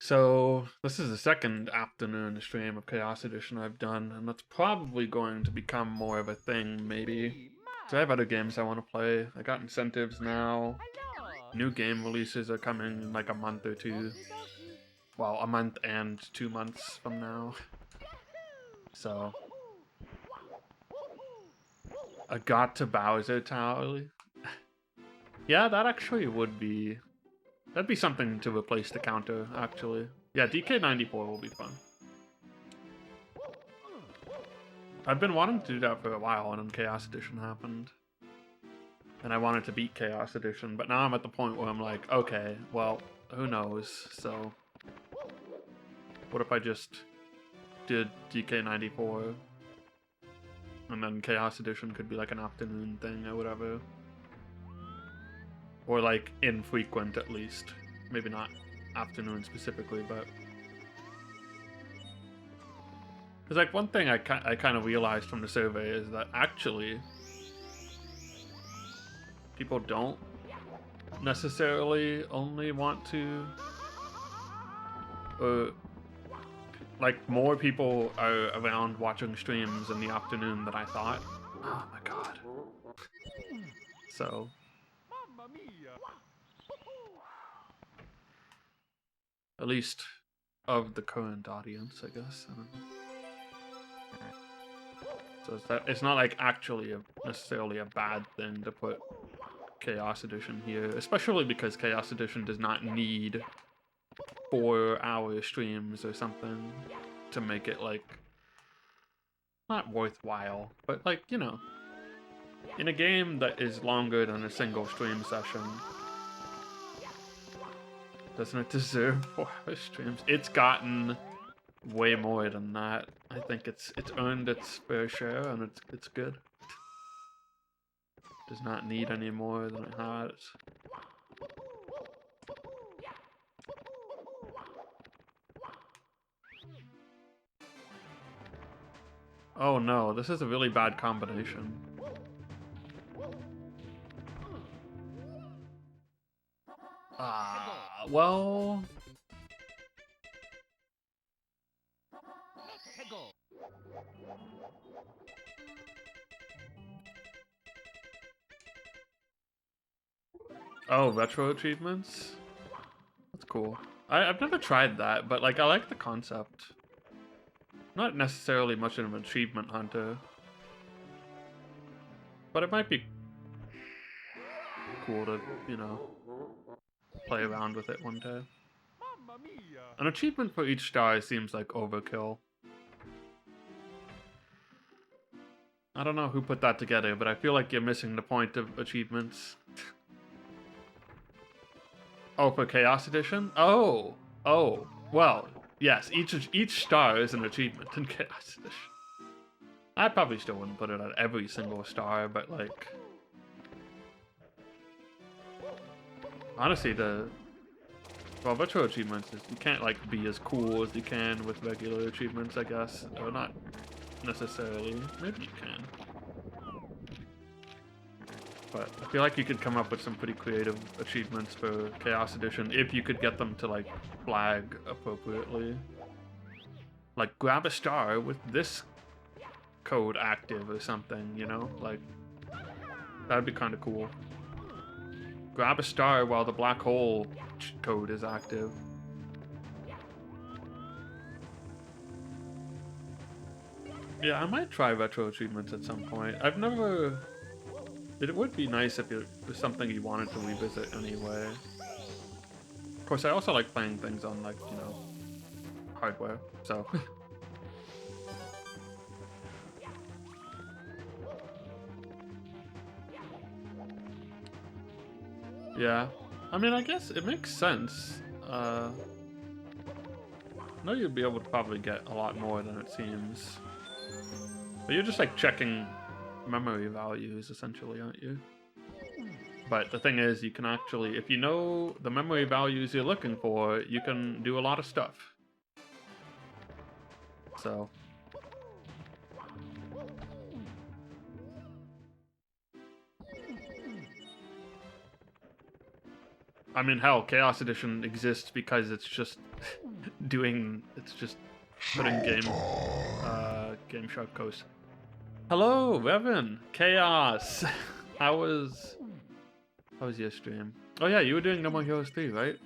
So this is the second afternoon stream of Chaos Edition I've done, and that's probably going to become more of a thing, maybe. So I have other games I want to play. I got incentives now. New game releases are coming in like a month or two. Well, a month and 2 months from now. So I got to Bowser Tower. Yeah, that actually would be... That'd be something to replace the counter, actually. Yeah, DK94 will be fun. I've been wanting to do that for a while, and then Chaos Edition happened. And I wanted to beat Chaos Edition, but now I'm at the point where I'm like, okay, well, who knows, so... What if I just did DK94, and then Chaos Edition could be like an afternoon thing or whatever? Or like infrequent at least. Maybe not afternoon specifically, but... Because like one thing I kind of realized from the survey is that actually people don't necessarily only want to, like more people are around watching streams in the afternoon than I thought. Oh my god. So at least of the current audience, I guess. I don't know. So it's not like actually necessarily a bad thing to put Chaos Edition here, especially because Chaos Edition does not need 4-hour streams or something to make it like not worthwhile, but like, you know, in a game that is longer than a single stream session, doesn't it deserve 4-hour streams? It's gotten way more than that. I think it's earned its fair share, and it's good. Does not need any more than it has. Oh no, this is a really bad combination. Well... Oh, retro achievements? That's cool. I've never tried that, but like I like the concept. Not necessarily much of an achievement hunter. But it might be cool to, you know, play around with it one day. An achievement for each star seems like overkill. I don't know who put that together, but I feel like you're missing the point of achievements. Oh, for Chaos Edition? Oh, well, yes, each star is an achievement in Chaos Edition. I probably still wouldn't put it at every single star, but like... Honestly, well, retro achievements is you can't like be as cool as you can with regular achievements, I guess. Or not necessarily. Maybe you can. But I feel like you could come up with some pretty creative achievements for Chaos Edition if you could get them to like flag appropriately. Like grab a star with this code active or something, you know? Like that'd be kind of cool. Grab a star while the black hole code is active. Yeah, I might try retro achievements at some point. I've never... It would be nice if it was something you wanted to revisit anyway. Of course, I also like playing things on, like, you know, hardware, so... Yeah. I mean, I guess it makes sense. I know you'd be able to probably get a lot more than it seems. But you're just, like, checking memory values, essentially, aren't you? But the thing is, you can actually, if you know the memory values you're looking for, you can do a lot of stuff. So... I mean, hell, Chaos Edition exists because it's just doing, it's just putting Game Shark Coast. Hello, Revan, Chaos. How was your stream? Oh yeah, you were doing No More Heroes 3, right?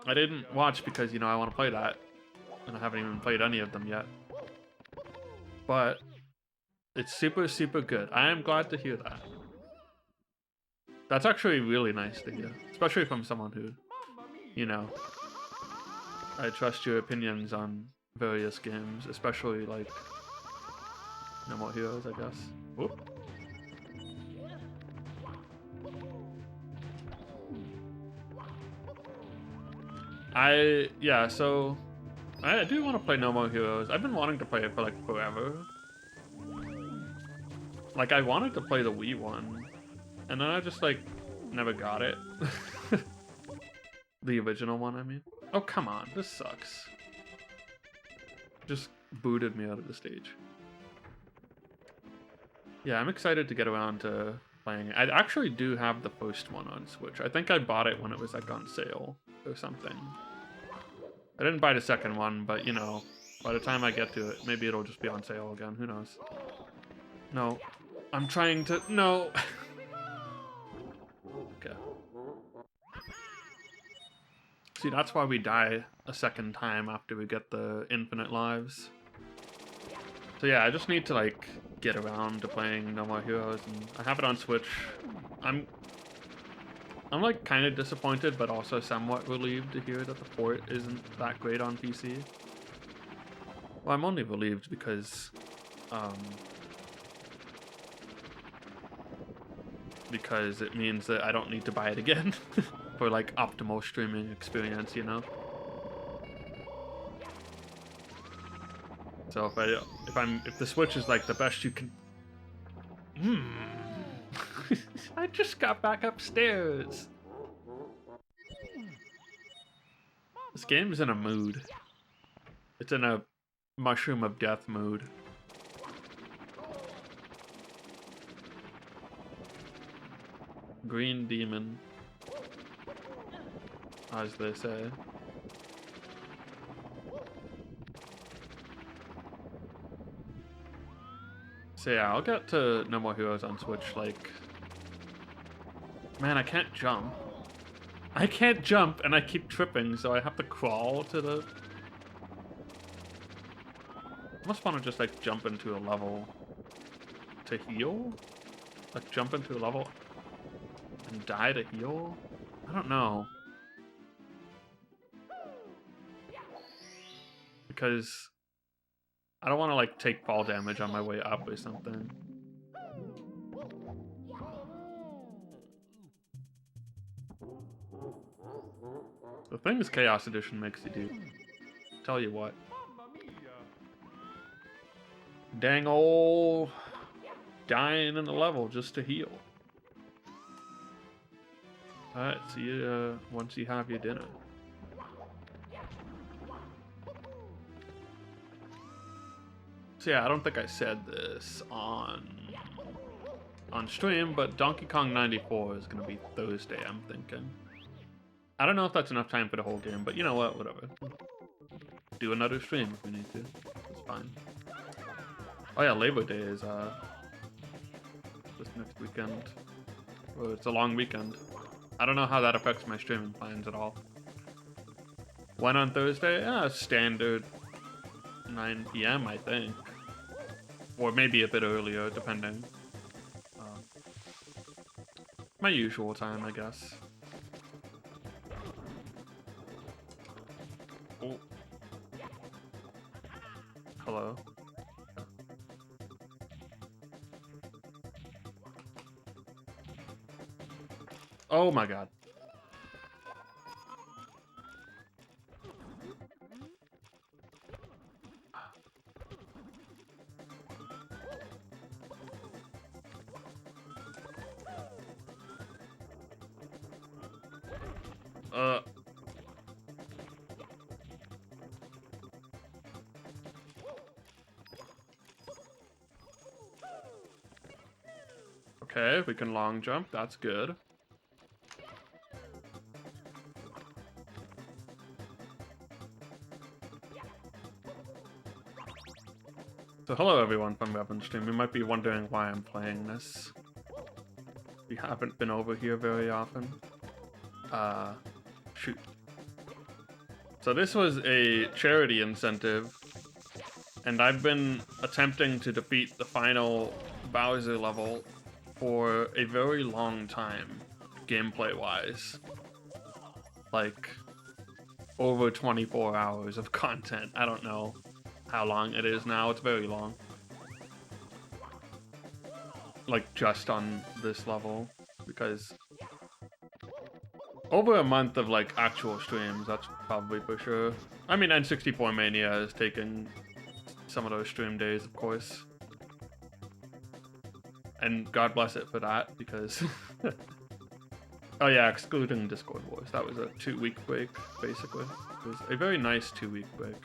I didn't watch because, you know, I want to play that, and I haven't even played any of them yet. But it's super, super good. I am glad to hear that. That's actually really nice to hear, especially from someone who, you know, I trust your opinions on various games, especially like No More Heroes, I guess. Whoop. So I do want to play No More Heroes. I've been wanting to play it for like forever. Like I wanted to play the Wii one, and then I just like never got it. The original one, I mean. Oh, come on, this sucks. Just booted me out of the stage. Yeah, I'm excited to get around to playing it. I actually do have the first one on Switch. I think I bought it when it was like on sale or something. I didn't buy the second one, but you know, by the time I get to it, maybe it'll just be on sale again. Who knows? No. I'm trying to... No! Okay. See, that's why we die a second time after we get the infinite lives. So yeah, I just need to like get around to playing No More Heroes, and I have it on Switch. I'm like kind of disappointed, but also somewhat relieved to hear that the port isn't that great on PC. Well, I'm only relieved because it means that I don't need to buy it again for like optimal streaming experience, you know. So if the Switch is like the best you can. I just got back upstairs. This game's in a mood. It's in a mushroom of death mood. Green demon, as they say. So yeah, I'll get to No More Heroes on Switch, like... Man, I can't jump. I can't jump, and I keep tripping, so I have to crawl to the... I must want to just, like, jump into a level to heal? Like, jump into a level and die to heal? I don't know. Because I don't want to, like, take fall damage on my way up or something. The things Chaos Edition makes you do. Tell you what. Dang ol' dying in the level just to heal. Alright, see you once you have your dinner. So yeah, I don't think I said this on stream, but Donkey Kong 94 is gonna be Thursday, I'm thinking. I don't know if that's enough time for the whole game, but you know what, whatever. Do another stream if we need to. It's fine. Oh yeah, Labor Day is this next weekend. Well, it's a long weekend. I don't know how that affects my streaming plans at all. When on Thursday? Standard 9 PM, I think. Or maybe a bit earlier, depending. My usual time, I guess. Oh. Hello. Oh my god. Okay, we can long jump, that's good. So hello everyone from Revan Stream. You might be wondering why I'm playing this. We haven't been over here very often. Shoot. So this was a charity incentive, and I've been attempting to defeat the final Bowser level for a very long time, gameplay-wise. Like, over 24 hours of content. I don't know how long it is now. It's very long. Like, just on this level. Because over a month of, like, actual streams, that's probably for sure. I mean, N64 Mania is taking some of those stream days, of course. And God bless it for that, because... Oh yeah, excluding Discord Wars. That was a 2-week break, basically. It was a very nice 2-week break.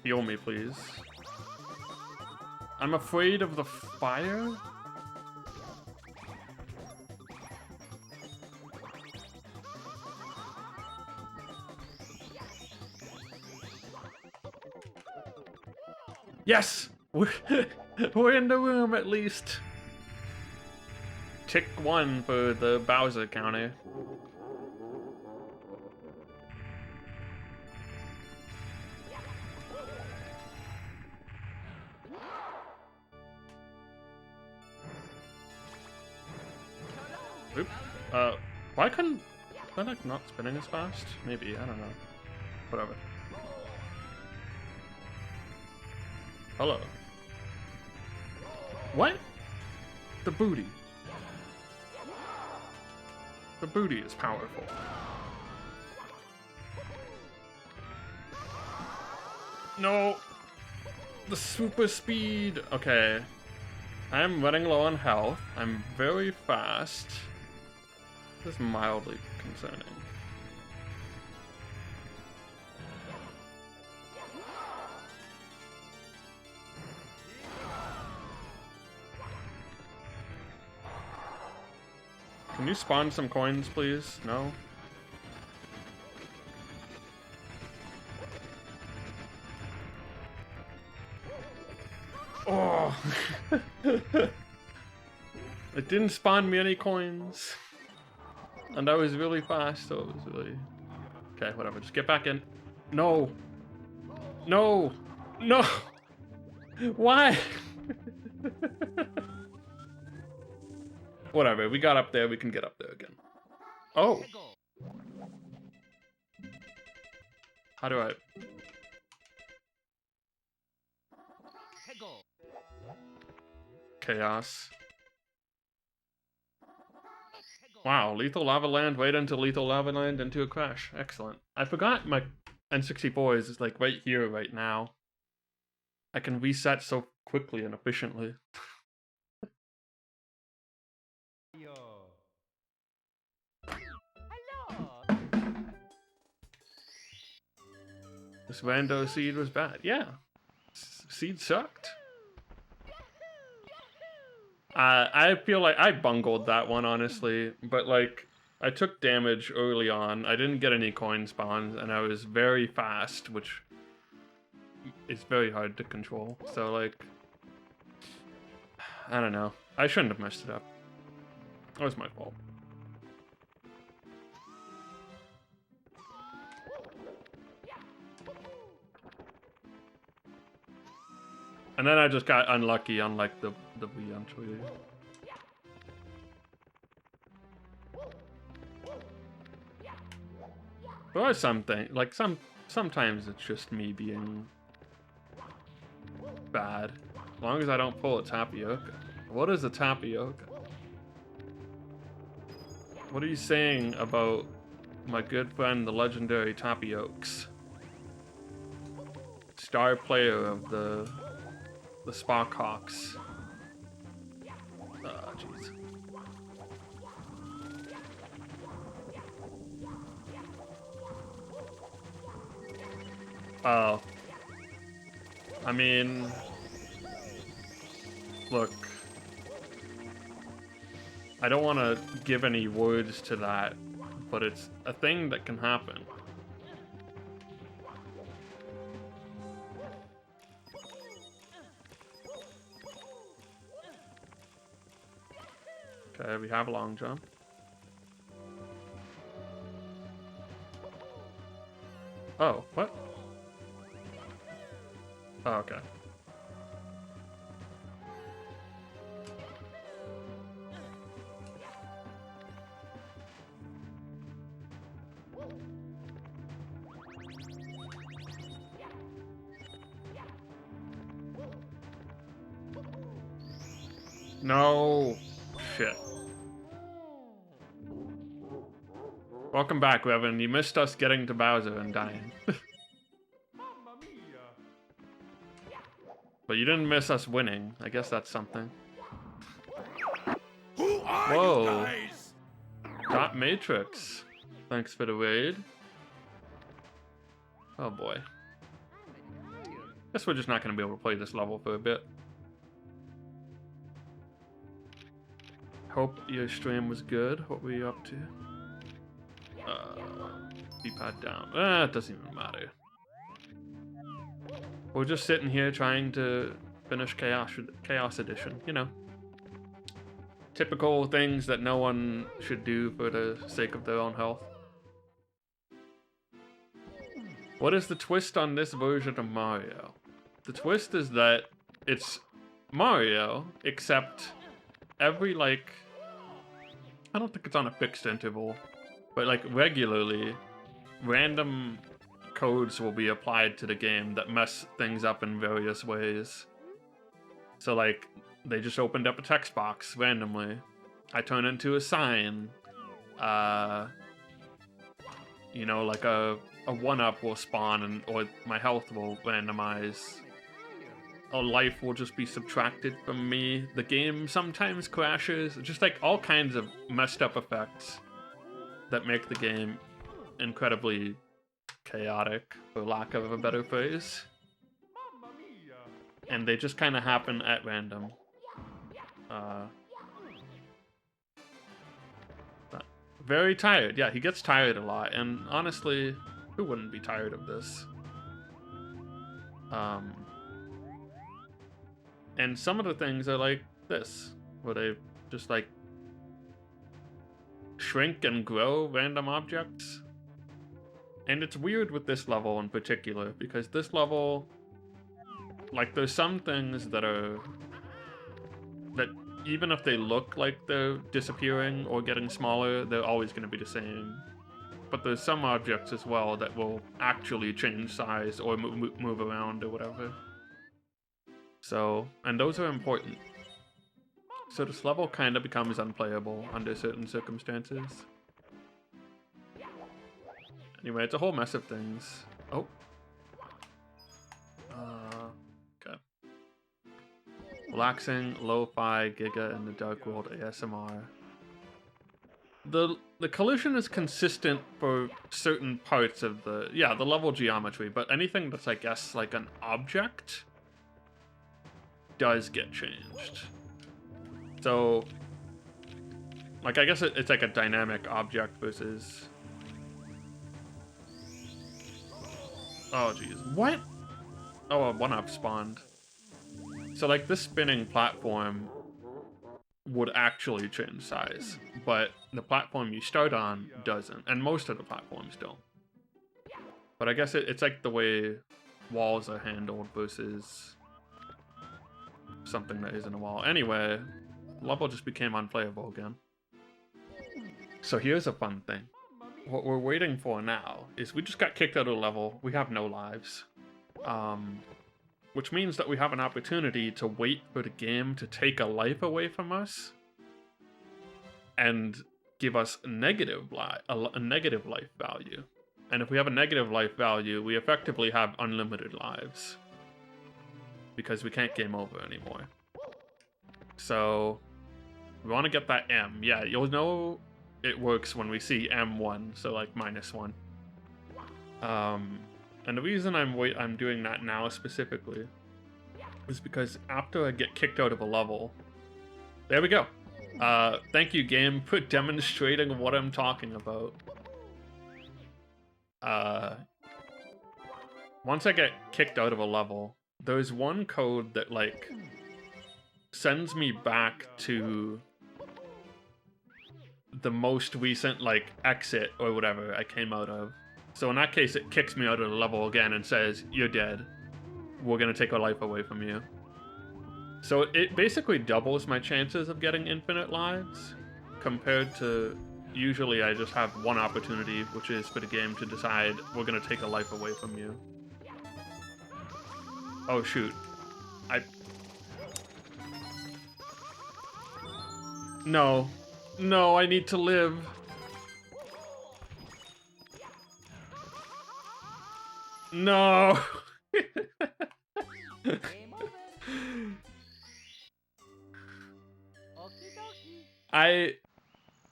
Heal me, please. I'm afraid of the fire? Yes! We're in the room, at least. Tick 1 for the Bowser counter. Oop. Why couldn't... Was that, like, not spinning as fast? Maybe, I don't know. Whatever. Hello. What? The booty. The booty is powerful. No! The super speed! Okay. I am running low on health. I'm very fast. This is mildly concerning. Can you spawn some coins, please? No? Oh! It didn't spawn me any coins. And I was really fast, so it was really... Okay, whatever. Just get back in. No! No! No! Why? Whatever, we got up there, we can get up there again. Oh! How do I... Chaos. Wow, Lethal Lava Land, wait until Lethal Lava Land into a crash. Excellent. I forgot my N64 is like right here, right now. I can reset so quickly and efficiently. This rando seed was bad. Yeah. Seed sucked. I feel like I bungled that one, honestly. But, like, I took damage early on. I didn't get any coin spawns, and I was very fast, which is very hard to control. So, like, I don't know. I shouldn't have messed it up. That was my fault. And then I just got unlucky on, like, the re-entry. Or something. Like, sometimes it's just me being bad. As long as I don't pull a tapioca. What is a tapioca? What are you saying about my good friend, the legendary Tapiokes? Star player of the Spock Hawks. Oh, jeez. Oh. I mean... Look. I don't want to give any words to that, but it's a thing that can happen. Okay, we have a long jump. Oh, what? Oh, okay. No. Shit. Welcome back, Revan. You missed us getting to Bowser and dying. But you didn't miss us winning. I guess that's something. Who are Whoa. you guys? Dot Matrix. Thanks for the raid. Oh boy. Guess we're just not going to be able to play this level for a bit. Hope your stream was good. What were you up to? D-pad down. It doesn't even matter. We're just sitting here trying to finish Chaos Edition, you know. Typical things that no one should do for the sake of their own health. What is the twist on this version of Mario? The twist is that it's Mario, except every, like, I don't think it's on a fixed interval, but, like, regularly, random codes will be applied to the game that mess things up in various ways. So, like, they just opened up a text box randomly. I turn into a sign. You know, like a 1-up will spawn, or my health will randomize. A life will just be subtracted from me. The game sometimes crashes. Just like all kinds of messed up effects that make the game incredibly chaotic, for lack of a better phrase. And they just kind of happen at random. Very tired. Yeah, he gets tired a lot. And honestly, who wouldn't be tired of this? And some of the things are like this, where they just like shrink and grow random objects. And it's weird with this level in particular, because this level, like, there's some things that even if they look like they're disappearing or getting smaller, they're always going to be the same. But there's some objects as well that will actually change size or move around or whatever. So, and those are important. So this level kind of becomes unplayable under certain circumstances. Anyway, it's a whole mess of things. Oh. Okay. Relaxing, lo-fi, Giga, and the Dark World ASMR. The collision is consistent for certain parts of the level geometry, but anything that's, I guess, like an object does get changed. So, like, I guess it's like a dynamic object versus... Oh, jeez. What? Oh, a 1-up spawned. So, like, this spinning platform would actually change size, but the platform you start on doesn't, and most of the platforms don't. But I guess it's like the way walls are handled versus something that isn't a wall. Anyway, level just became unplayable again. So here's a fun thing. What we're waiting for now is we just got kicked out of the level. We have no lives. Which means that we have an opportunity to wait for the game to take a life away from us and give us a negative life value. And if we have a negative life value, we effectively have unlimited lives, because we can't game over anymore. So we want to get that M. Yeah, you'll know it works when we see M1, so like -1. And the reason I'm doing that now specifically is because after I get kicked out of a level, there we go. Thank you, game, for demonstrating what I'm talking about. Once I get kicked out of a level, there's one code that, like, sends me back to the most recent, like, exit or whatever I came out of. So in that case, it kicks me out of the level again and says, you're dead. We're gonna take a life away from you. So it basically doubles my chances of getting infinite lives, compared to usually I just have one opportunity, which is for the game to decide we're gonna take a life away from you. Oh shoot. No. No, I need to live. No!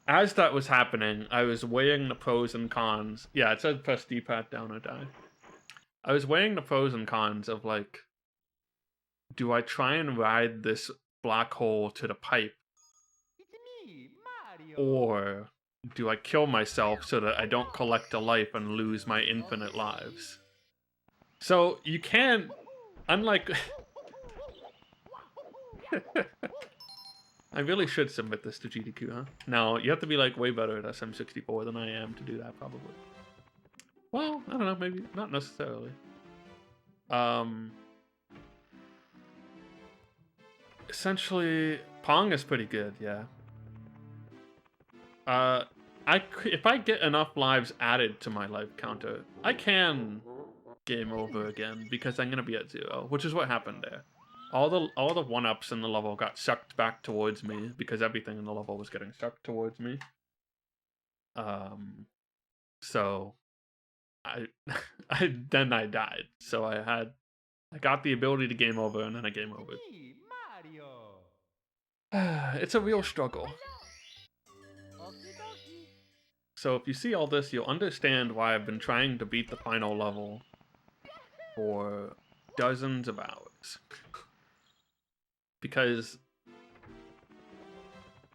As that was happening, I was weighing the pros and cons. Yeah, it said press D-pad down or die. I was weighing the pros and cons of, like, do I try and ride this black hole to the pipe? Or do I kill myself so that I don't collect a life and lose my infinite lives? So you can't, unlike... I really should submit this to GDQ, huh? No, you have to be, like, way better at SM64 than I am to do that, probably. Well, I don't know, maybe not necessarily. Essentially, Pong is pretty good, yeah. If I get enough lives added to my life counter, I can game over again because I'm gonna be at 0, which is what happened there. All the 1-ups in the level got sucked back towards me because everything in the level was getting sucked towards me. So then I died. So I got the ability to game over, and then I game over. It's a real struggle. So if you see all this, you'll understand why I've been trying to beat the final level for dozens of hours. Because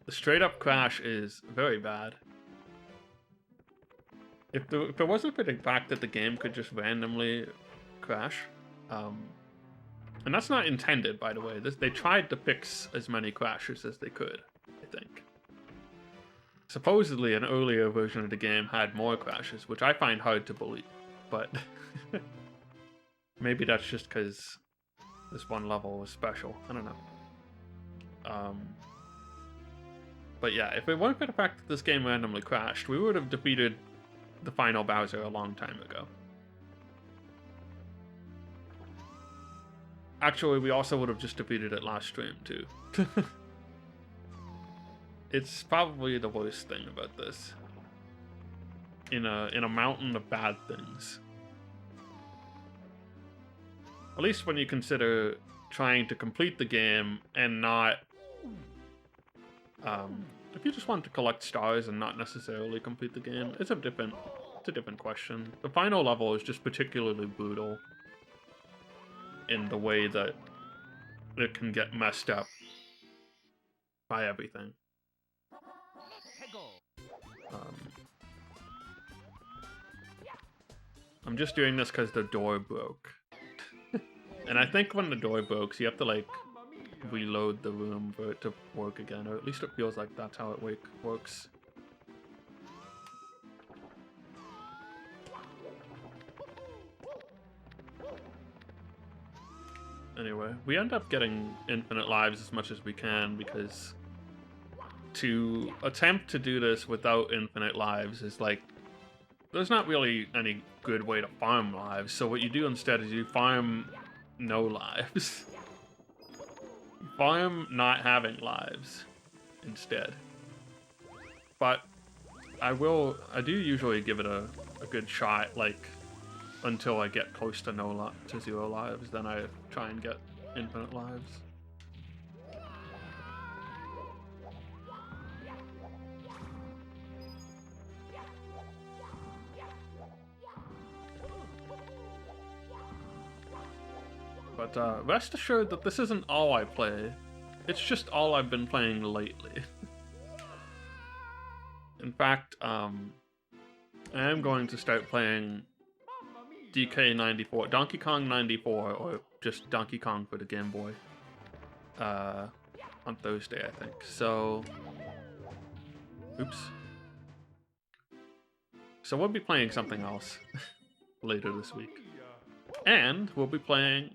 the straight-up crash is very bad. If there wasn't for the fact that the game could just randomly crash, and that's not intended, by the way. They tried to fix as many crashes as they could, I think. Supposedly, an earlier version of the game had more crashes, which I find hard to believe, but maybe that's just because this one level was special. I don't know. But yeah, if it weren't for the fact that this game randomly crashed, we would have defeated the final Bowser a long time ago. Actually, we also would have just defeated it last stream, too. It's probably the worst thing about this. In a mountain of bad things. At least when you consider trying to complete the game and not... if you just want to collect stars and not necessarily complete the game, it's a different question. The final level is just particularly brutal in the way that it can get messed up by everything. I'm just doing this because the door broke. And I think when the door breaks, you have to, like, reload the room for it to work again, or at least it feels like that's how it works. Anyway, we end up getting infinite lives as much as we can because to attempt to do this without infinite lives is like, there's not really any good way to farm lives, so what you do instead is you farm no lives. You farm not having lives instead. But I do usually give it a good shot, like, until I get close to 0 lives, then I try and get infinite lives. But rest assured that this isn't all I play. It's just all I've been playing lately. In fact, I am going to start playing DK94, Donkey Kong 94, or just Donkey Kong for the Game Boy, on Thursday, I think. So, oops. So we'll be playing something else later this week. And we'll be playing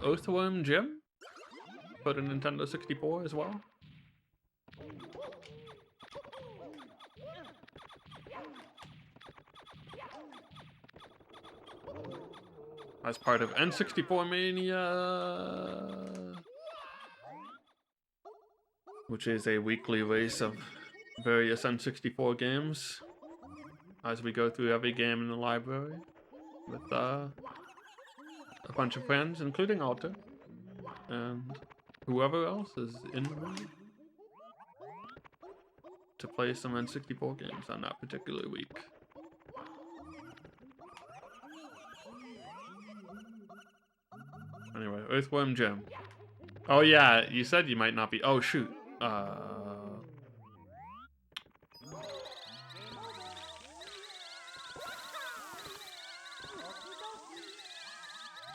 Earthworm Jim for the Nintendo 64 as well. As part of N64 Mania, which is a weekly race of various N64 games as we go through every game in the library with a bunch of friends, including Alter and whoever else is in the mood to play some N64 games on that particular week. Anyway, Earthworm Jim. Oh yeah, you said you might not be. Oh shoot.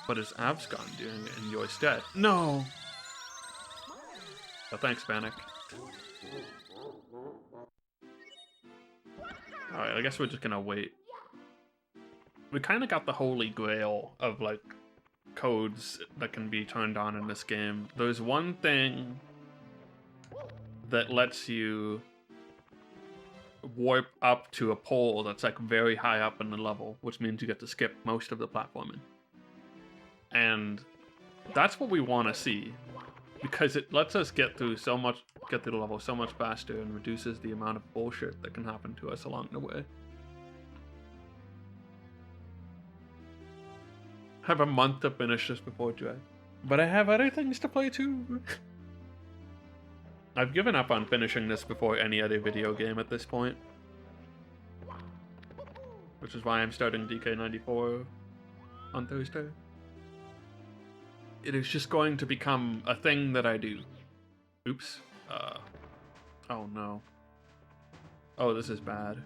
What is Abscon doing in your stead? No! Oh, thanks, Panic. Alright, I guess we're just gonna wait. We kind of got the holy grail of, like, codes that can be turned on in this game. There's one thing that lets you warp up to a pole that's, like, very high up in the level, which means you get to skip most of the platforming. And that's what we want to see, because it lets us get through the level so much faster and reduces the amount of bullshit that can happen to us along the way. I have a month to finish this before Dre, but I have other things to play too. I've given up on finishing this before any other video game at this point, which is why I'm starting DK94 on Thursday. It is just going to become a thing that I do. Oops. Oh no. Oh, this is bad.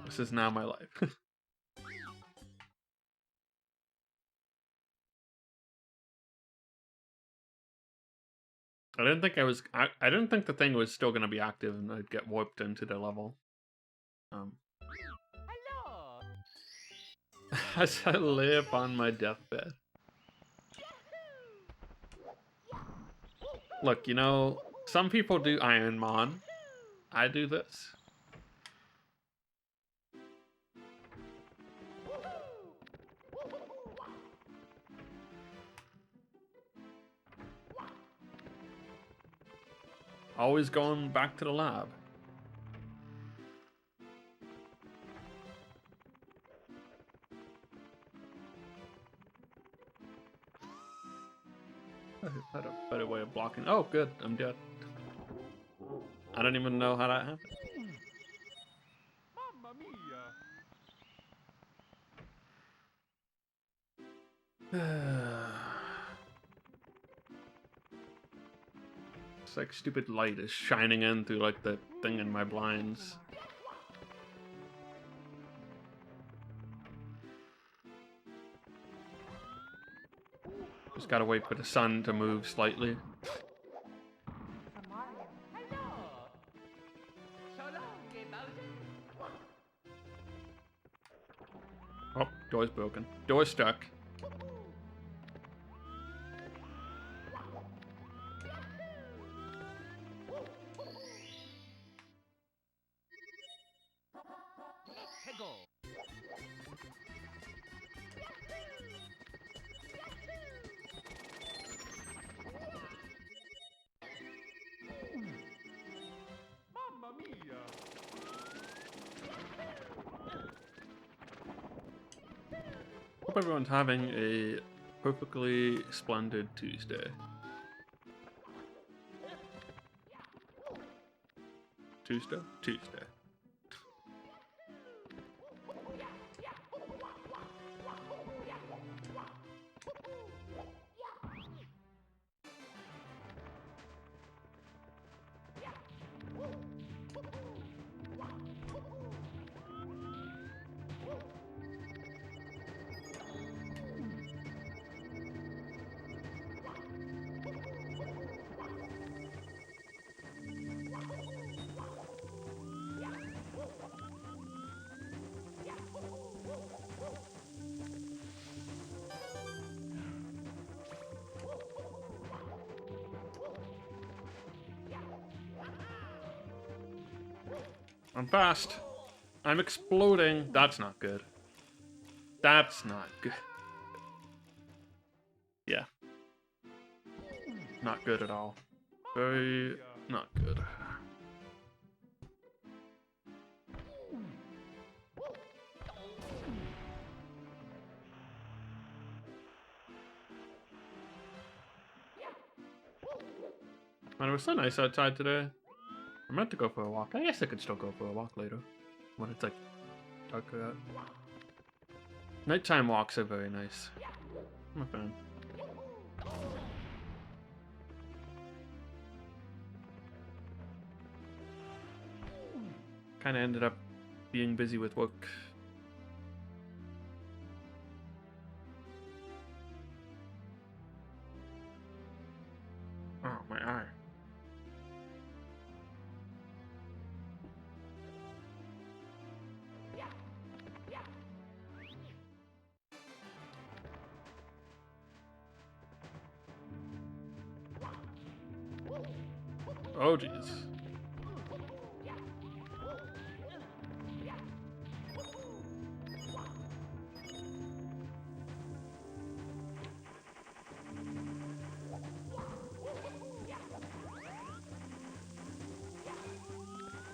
This is now my life. I didn't think I didn't think the thing was still gonna be active and I'd get warped into the level. As I lay upon my deathbed. Look, you know, some people do Iron Mon. I do this. Always going back to the lab. I had a better way of blocking. Oh, good. I'm dead. I don't even know how that happened. Mamma mia. It's like stupid light is shining in through like the thing in my blinds. Just gotta wait for the sun to move slightly. Oh, door's broken. Door's stuck. Hope everyone's having a perfectly splendid Tuesday. Tuesday? Tuesday. I'm fast. I'm exploding. That's not good. That's not good. Yeah. Not good at all. Very not good. Man, it was so nice outside today. I meant to go for a walk. I guess I could still go for a walk later. When it's like darker out. Nighttime walks are very nice. I'm a fan. Kinda ended up being busy with work. Oh, my eye. Oh, jeez.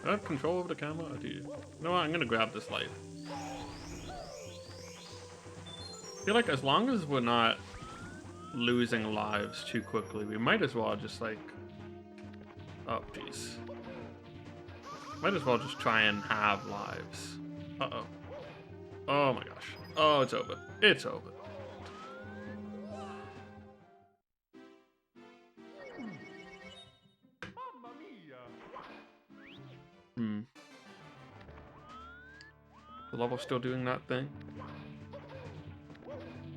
Do I have control over the camera? Or do you? You know what? I'm gonna grab this light. I feel like as long as we're not losing lives too quickly, we might as well just like... Oh, jeez. Might as well just try and have lives. Uh-oh. Oh my gosh. Oh, it's over. It's over. The level's still doing that thing?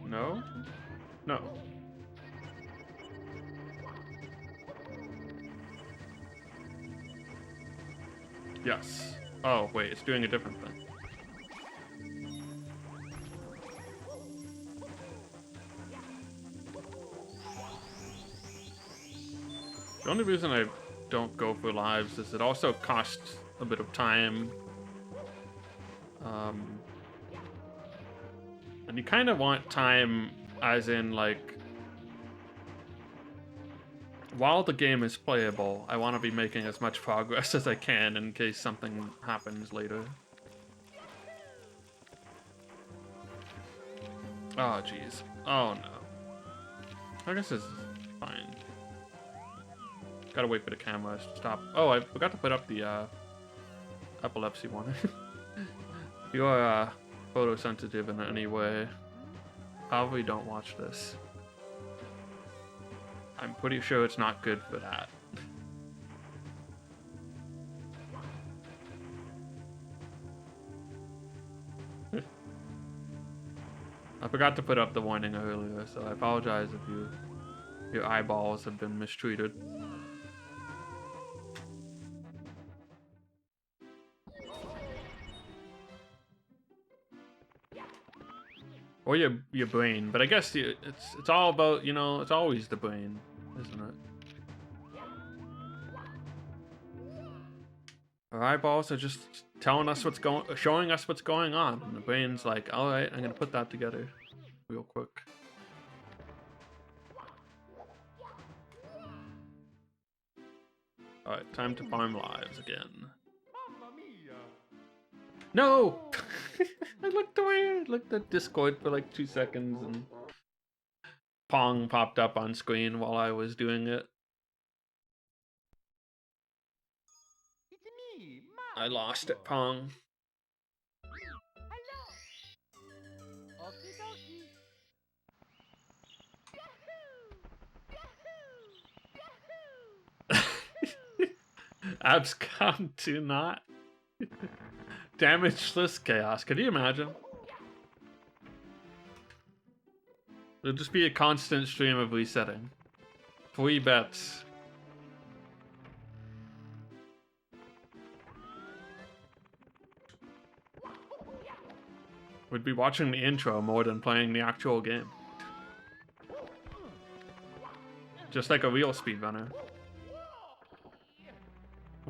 No? No. Yes. Oh, wait, it's doing a different thing. The only reason I don't go for lives is it also costs a bit of time. And you kind of want time as in, like, while the game is playable, I want to be making as much progress as I can in case something happens later. Oh, jeez. Oh, no. I guess this is fine. Gotta wait for the camera to stop. Oh, I forgot to put up the epilepsy one. If you are photosensitive in any way, probably don't watch this. I'm pretty sure it's not good for that. I forgot to put up the warning earlier, so I apologize if your eyeballs have been mistreated. Or your brain, but I guess it's all about, you know, it's always the brain, isn't it? Our eyeballs are just telling us showing us what's going on, and the brain's like, all right, I'm gonna put that together real quick. All right, time to farm lives again. No! I looked away. I looked at Discord for like 2 seconds and Pong popped up on screen while I was doing it. I lost it, Pong. Abscom to not. Damageless chaos. Could you imagine? It'll just be a constant stream of resetting. 3 bets. We'd be watching the intro more than playing the actual game. Just like a real speedrunner.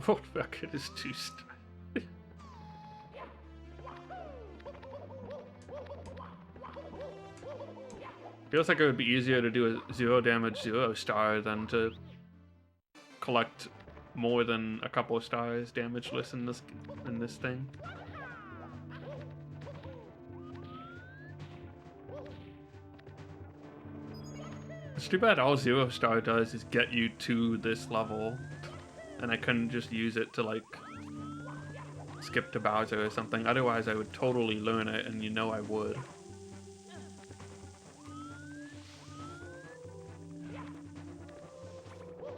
World record is 2 stars. Feels like it would be easier to do a 0 damage 0 star than to collect more than a couple of stars damageless in this thing. It's too bad all 0 star does is get you to this level, and I couldn't just use it to like skip to Bowser or something. Otherwise I would totally learn it, and you know I would.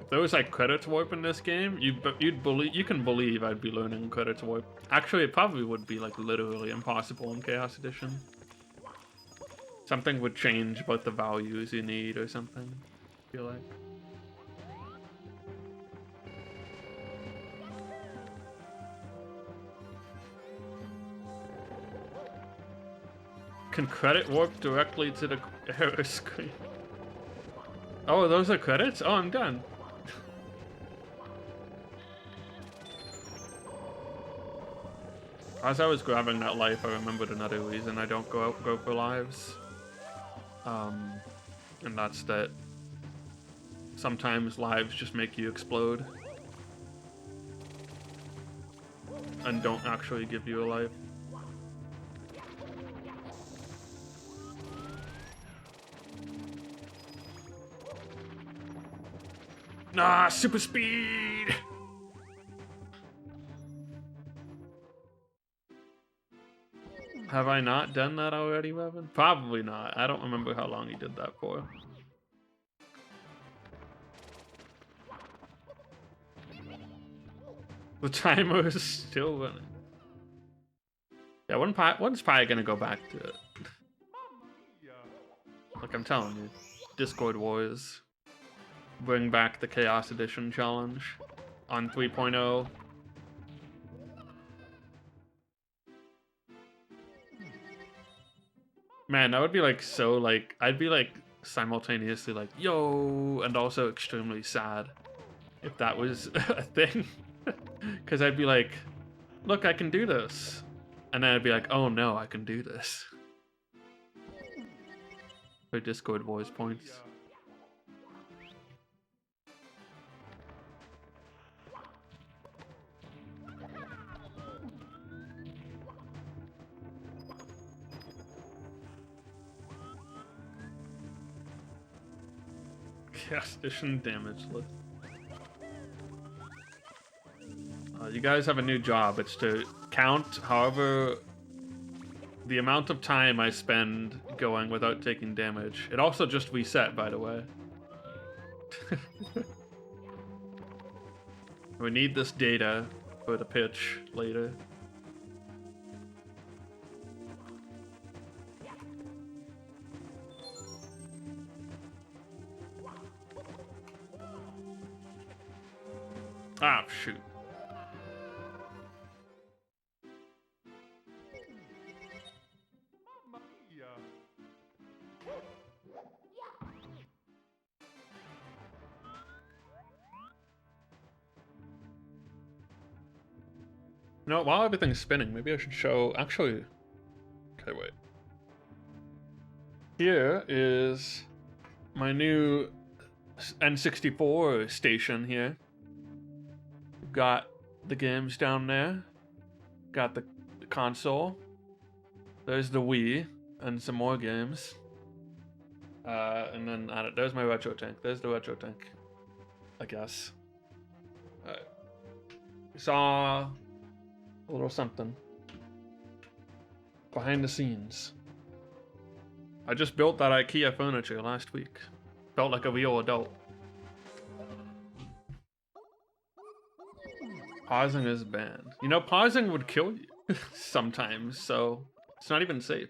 If there was like credits warp in this game, you can believe I'd be learning credits warp. Actually, it probably would be like literally impossible in Chaos Edition. Something would change about the values you need or something, I feel like. Can credit warp directly to the error screen? Oh, those are credits? Oh, I'm done. As I was grabbing that life, I remembered another reason I don't go for lives. And that's that sometimes lives just make you explode and don't actually give you a life. Nah, super speed! Have I not done that already, Revan? Probably not. I don't remember how long he did that for. The timer is still running. Yeah, one's probably gonna go back to it. Like I'm telling you, Discord Wars. Bring back the Chaos Edition challenge on 3.0. Man, that would be like so like, I'd be like simultaneously like, yo, and also extremely sad if that was a thing. Because I'd be like, look, I can do this. And then I'd be like, oh no, I can do this. For Discord voice points. Chaos Edition damage list. You guys have a new job. It's to count however the amount of time I spend going without taking damage. It also just reset, by the way. We need this data for the pitch later. Ah, shoot. You know, while everything's spinning, maybe I should show... Actually... Okay, wait. Here is my new N64 station here. Got the games down there. Got the console. There's the Wii and some more games. And then there's my retro tank. There's the retro tank, I guess. Alright. We saw a little something behind the scenes. I just built that IKEA furniture last week. Felt like a real adult. Pausing is banned. You know, pausing would kill you sometimes, so it's not even safe.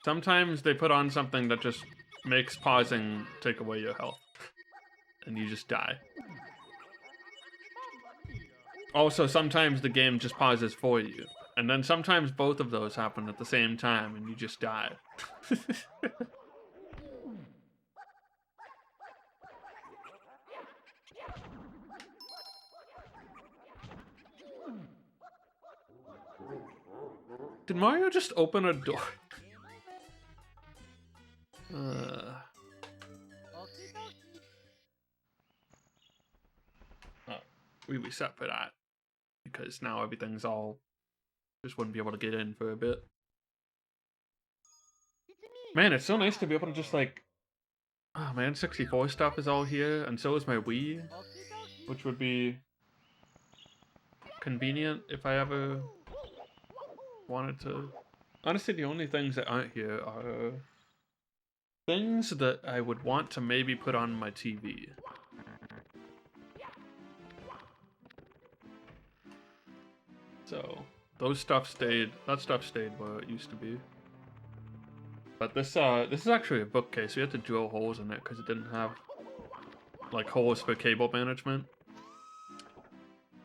Sometimes they put on something that just makes pausing take away your health, and you just die. Also, sometimes the game just pauses for you, and then sometimes both of those happen at the same time, and you just die. Did Mario just open a door? Oh, we reset for that. Because now everything's all... Just wouldn't be able to get in for a bit. Man, it's so nice to be able to just like... Oh man, 64 stuff is all here, and so is my Wii. Which would be... convenient if I ever... wanted to... Honestly, the only things that aren't here are... things that I would want to maybe put on my TV. So, that stuff stayed where it used to be. But this is actually a bookcase. We had to drill holes in it because it didn't have like holes for cable management.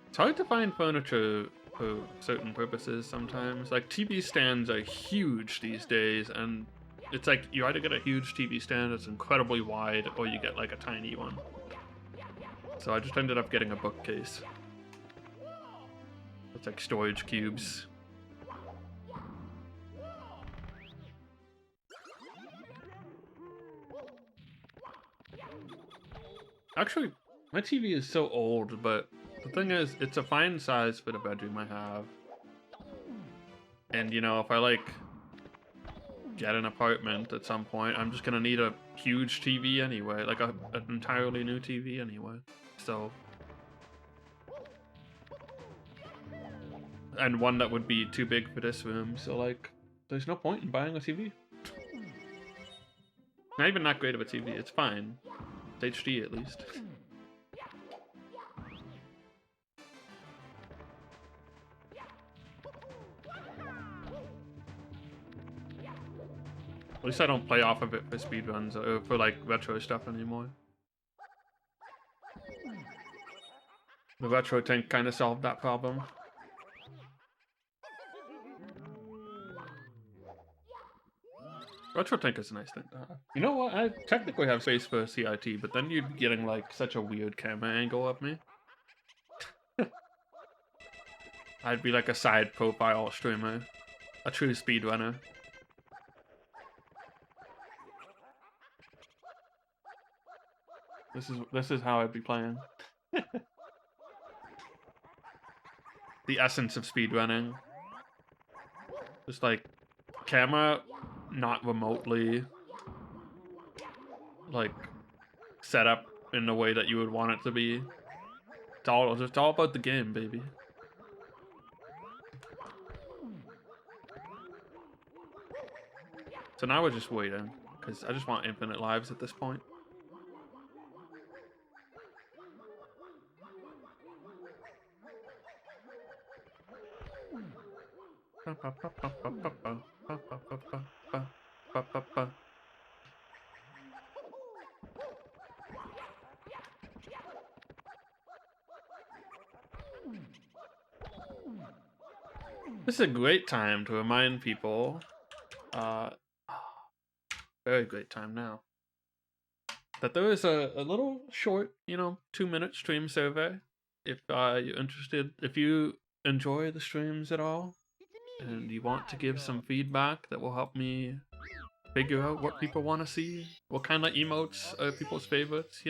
It's hard to find furniture for certain purposes sometimes. Like TV stands are huge these days, and it's like you either get a huge TV stand that's incredibly wide, or you get like a tiny one. So I just ended up getting a bookcase. It's like storage cubes. Actually, my TV is so old, but the thing is, it's a fine size for the bedroom I have. And you know, if I like get an apartment at some point, I'm just gonna need a huge TV anyway, like an entirely new TV anyway. So, and one that would be too big for this room. So like, there's no point in buying a TV. Not even that great of a TV. It's fine. It's HD at least. At least I don't play off of it for speedruns or for like retro stuff anymore. The retro tank kind of solved that problem. Retro tank is a nice thing to have. You know what? I technically have space for a CIT, but then you'd be getting like such a weird camera angle of me. I'd be like a side profile streamer, a true speedrunner. This is how I'd be playing. The essence of speedrunning. Just like camera not remotely like set up in the way that you would want it to be. It's all about the game, baby. So now we're just waiting, because I just want infinite lives at this point. This is a great time to remind people, very great time now, that there is a little short, 2-minute stream survey. If you're interested, if you enjoy the streams at all, and you want to give some feedback that will help me figure out what people want to see, what kind of emotes are people's favorites,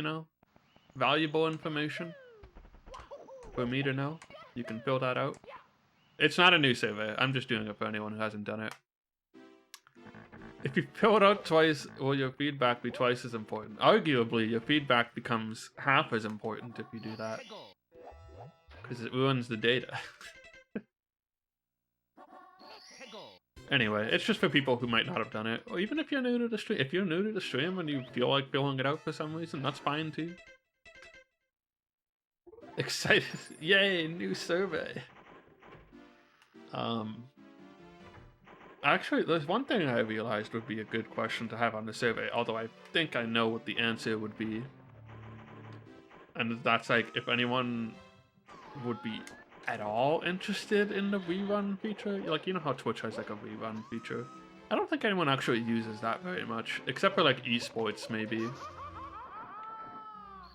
valuable information for me to know, you can fill that out. It's not a new survey, I'm just doing it for anyone who hasn't done it. If you fill it out twice, will your feedback be twice as important? Arguably, your feedback becomes half as important if you do that, because it ruins the data. Anyway, it's just for people who might not have done it, or even if you're new to the stream. If you're new to the stream and you feel like filling it out for some reason, that's fine too. Excited! Yay, new survey! Actually, there's one thing I realized would be a good question to have on the survey, although I think I know what the answer would be. And that's like, if anyone would be at all interested in the rerun feature. Like, you know how Twitch has like a rerun feature? I don't think anyone actually uses that very much, except for like esports maybe.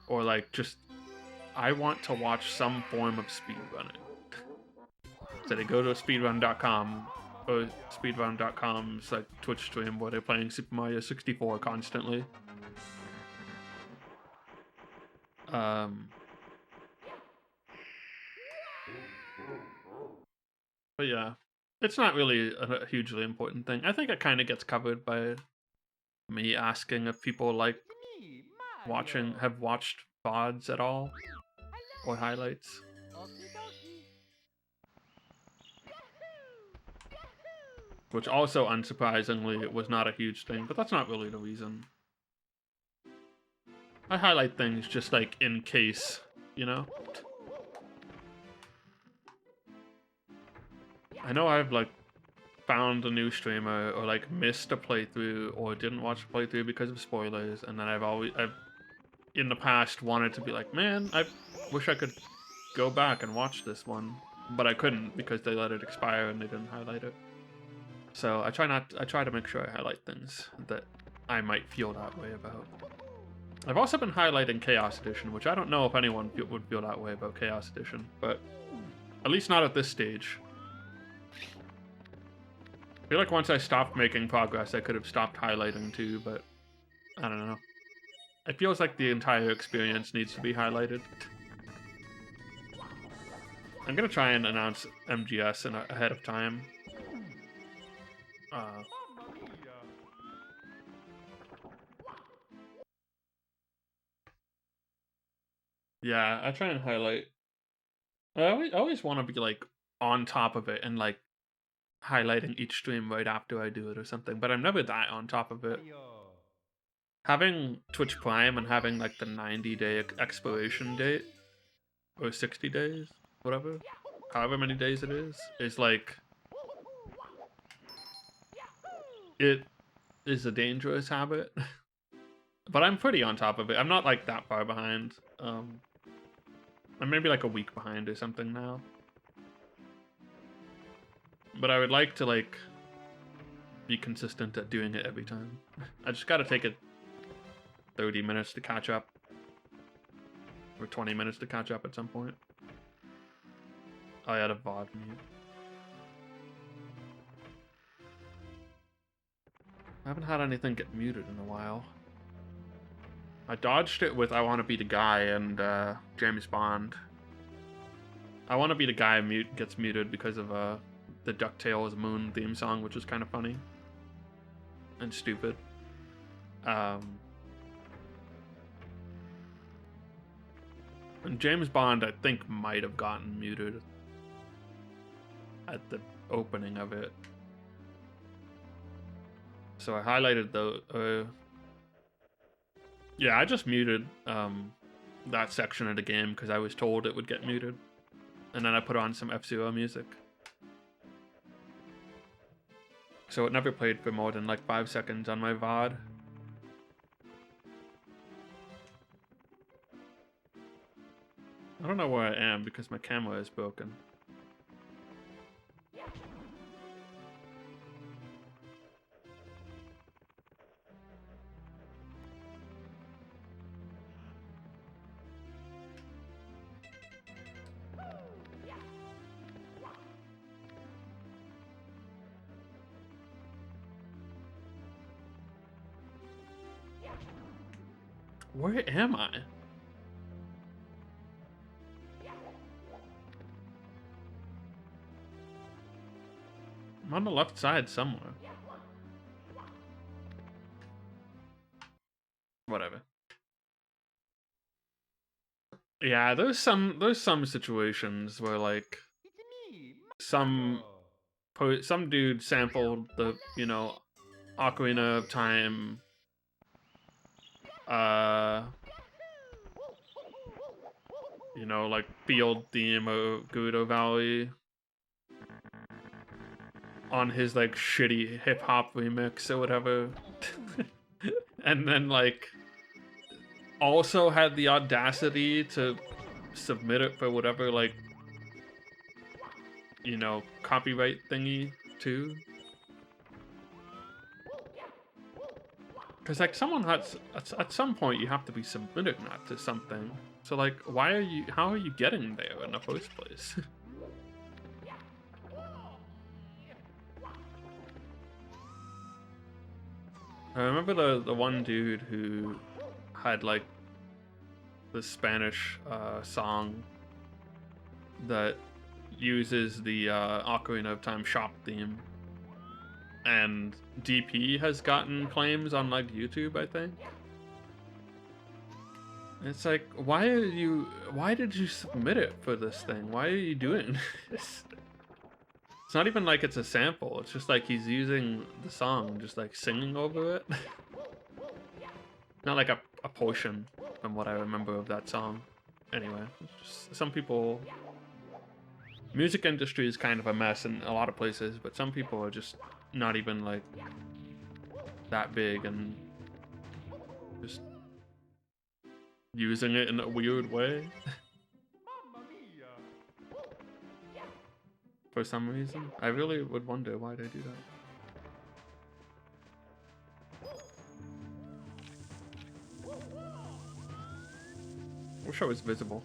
Or like just, I want to watch some form of speedrunning. So they go to speedrun.com or speedrun.com's like Twitch stream where they're playing Super Mario 64 constantly. But yeah, it's not really a hugely important thing. I think it kind of gets covered by me asking if people like have watched VODs at all or highlights. Which also, unsurprisingly, was not a huge thing, but that's not really the reason. I highlight things just like in case, you know? I know I've like found a new streamer or like missed a playthrough or didn't watch a playthrough because of spoilers, and then I've in the past wanted to be like, man, I wish I could go back and watch this one, but I couldn't because they let it expire and they didn't highlight it. So I try to make sure I highlight things that I might feel that way about. I've also been highlighting Chaos Edition, which I don't know if anyone would feel that way about Chaos Edition, but at least not at this stage. I feel like once I stopped making progress, I could have stopped highlighting too, but I don't know. It feels like the entire experience needs to be highlighted. I'm gonna try and announce MGS ahead of time. Yeah, I try and highlight. I always want to be like on top of it and like highlighting each stream right after I do it or something, but I'm never that on top of it. Having Twitch Prime and having like the 90-day expiration date, or 60 days, whatever, however many days it is like, it is a dangerous habit. But I'm pretty on top of it. I'm not like that far behind. I'm maybe like a week behind or something now. But I would like to like be consistent at doing it every time. I just gotta take it 30 minutes to catch up. Or 20 minutes to catch up at some point. I had a VOD mute. I haven't had anything get muted in a while. I dodged it with I Want to Be the Guy and James Bond. I Want to Be the Guy gets muted because of the DuckTales Moon theme song, which is kind of funny and stupid. And James Bond, I think, might have gotten muted at the opening of it. So I highlighted the... yeah, I just muted that section of the game because I was told it would get muted. And then I put on some F-Zero music. So it never played for more than like 5 seconds on my VOD. I don't know where I am because my camera is broken. Where am I? I'm on the left side somewhere. Whatever. Yeah, there's some situations where like some dude sampled the, you know, Ocarina of Time you know, like field theme of Gerudo Valley on his like shitty hip hop remix or whatever. And then like also had the audacity to submit it for whatever like, you know, copyright thingy too. Because like someone has at some point you have to be submitting that to something. So like, how are you getting there in the first place? I remember the one dude who had like the Spanish song that uses the Ocarina of Time shop theme, and DP has gotten claims on like YouTube, I think. It's like, why did you submit it for this thing? Why are you doing this? It's not even like it's a sample. It's just like he's using the song, just like singing over it. Not like a portion from what I remember of that song. Anyway, just some people... Music industry is kind of a mess in a lot of places, but some people are just not even like that big and just using it in a weird way. For some reason. I really would wonder why they do that. Wish I was visible.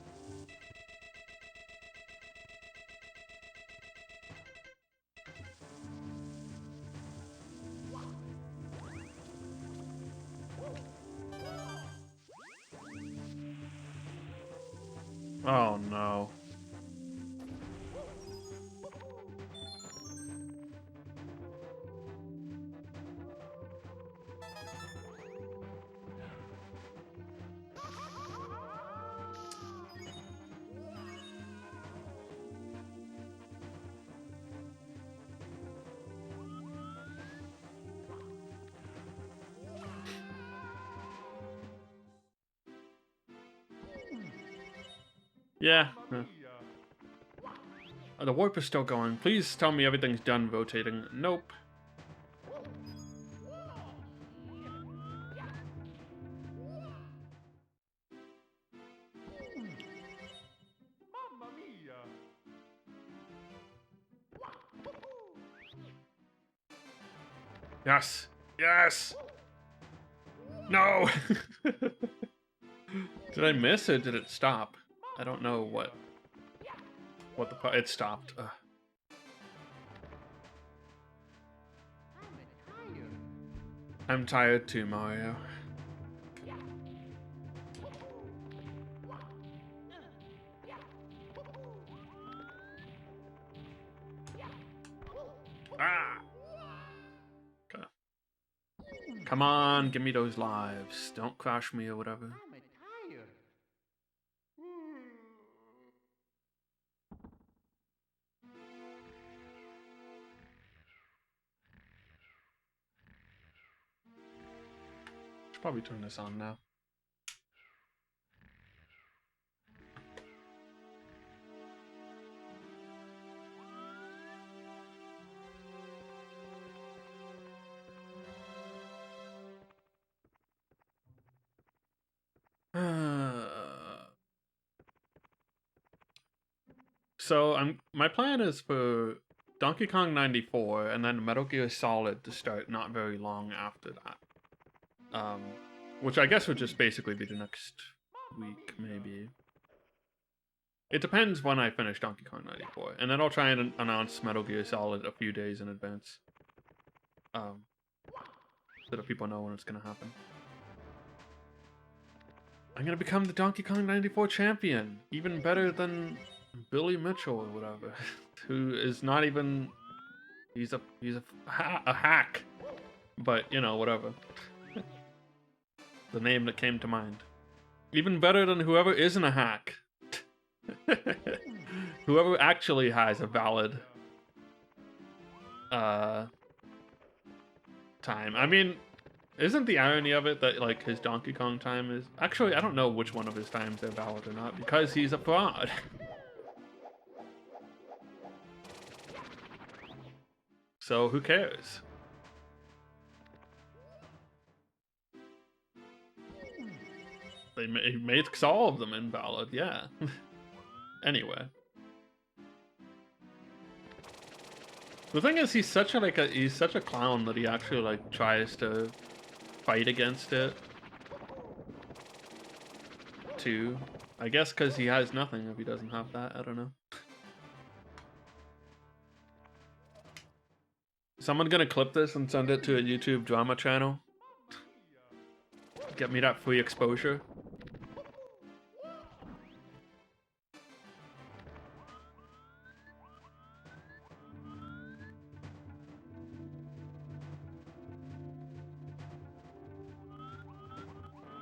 Oh no. Yeah. The warp is still going. Please tell me everything's done rotating. Nope. Yes. Yes. No. Did I miss or did it stop? I don't know what it stopped. Ugh. I'm tired too, Mario. Ah! Okay. Come on, give me those lives. Don't crash me or whatever. Should probably turn this on now. So my plan is for Donkey Kong 94 and then Metal Gear Solid to start not very long after that. Which I guess would just basically be the next week, maybe. It depends when I finish Donkey Kong 94, and then I'll try and announce Metal Gear Solid a few days in advance. So that people know when it's gonna happen. I'm gonna become the Donkey Kong 94 champion, even better than Billy Mitchell or whatever, who is not even... He's a hack, but you know, whatever. The name that came to mind. Even better than whoever isn't a hack. Whoever actually has a valid time. I mean, isn't the irony of it that like his Donkey Kong time is... Actually, I don't know which one of his times are valid or not, because he's a fraud. So who cares? He makes all of them invalid, yeah. Anyway. The thing is, he's such a clown that he actually like tries to fight against it. Too. I guess because he has nothing if he doesn't have that, I don't know. Someone gonna clip this and send it to a YouTube drama channel? Get me that free exposure.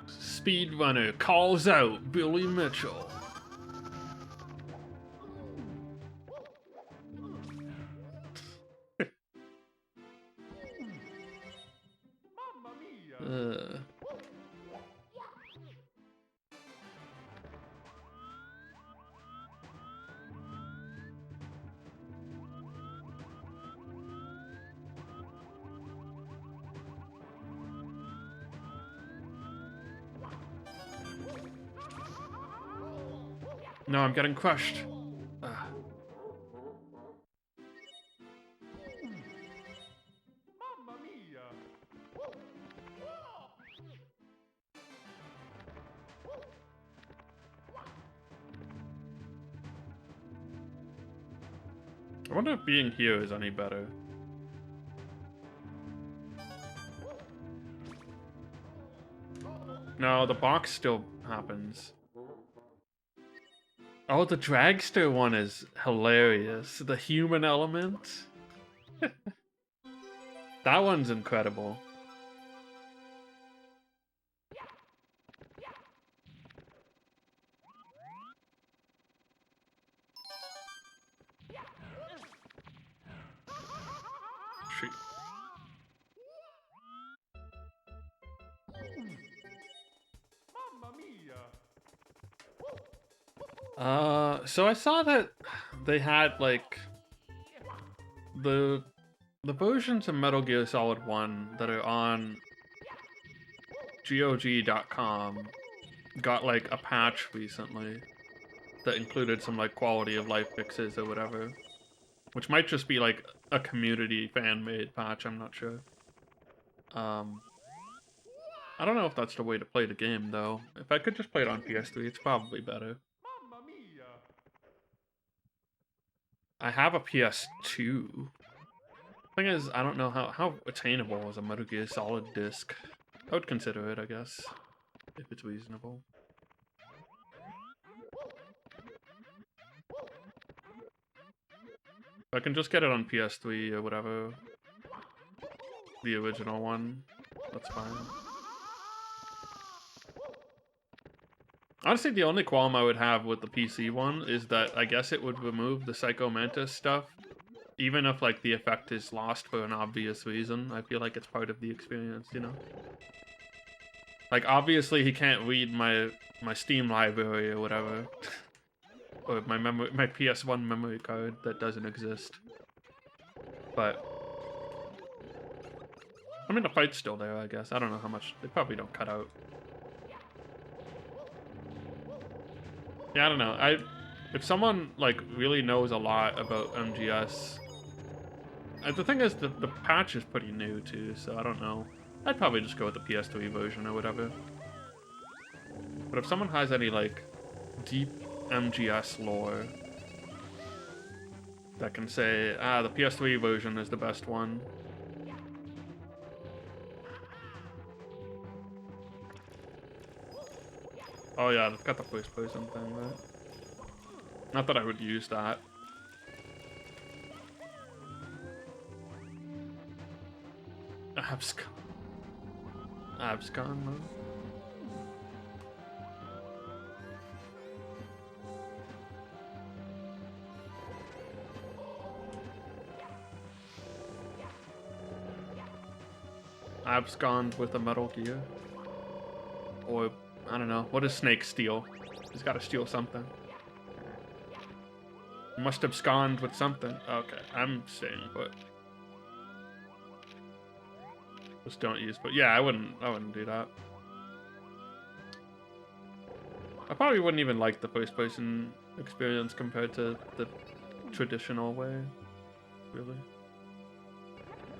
Speedrunner calls out Billy Mitchell. No, I'm getting crushed. I wonder if being here is any better. No, the box still happens. Oh, the dragster one is hilarious. The human element. That one's incredible. Shoot. So I saw that they had like the versions of Metal Gear Solid 1 that are on GOG.com got like a patch recently that included some like quality of life fixes or whatever, which might just be like a community fan made patch. I'm not sure. I don't know if that's the way to play the game though. If I could just play it on PS3, it's probably better. I have a PS2. Thing is, I don't know how attainable is a Metal Gear Solid disc. I would consider it, I guess, if it's reasonable. I can just get it on PS3 or whatever. The original one. That's fine. Honestly, the only qualm I would have with the PC one is that I guess it would remove the Psycho Mantis stuff. Even if, like, the effect is lost for an obvious reason, I feel like it's part of the experience, you know? Like, obviously he can't read my Steam library or whatever. Or my PS1 memory card that doesn't exist. But I mean, the fight's still there, I guess. I don't know how much. They probably don't cut out. Yeah, I don't know. If someone, like, really knows a lot about MGS... the thing is, the patch is pretty new, too, so I don't know. I'd probably just go with the PS3 version or whatever. But if someone has any, like, deep MGS lore that can say, the PS3 version is the best one... Oh yeah, it's got the first person thing, right? Not that I would use that. Abscon. Abscon mode? Abscond with a Metal Gear? Or, I don't know, what does Snake steal? He's gotta steal something. Must abscond with something. Okay, I'm staying put. Just don't use, but yeah, I wouldn't do that. I probably wouldn't even like the first person experience compared to the traditional way, really.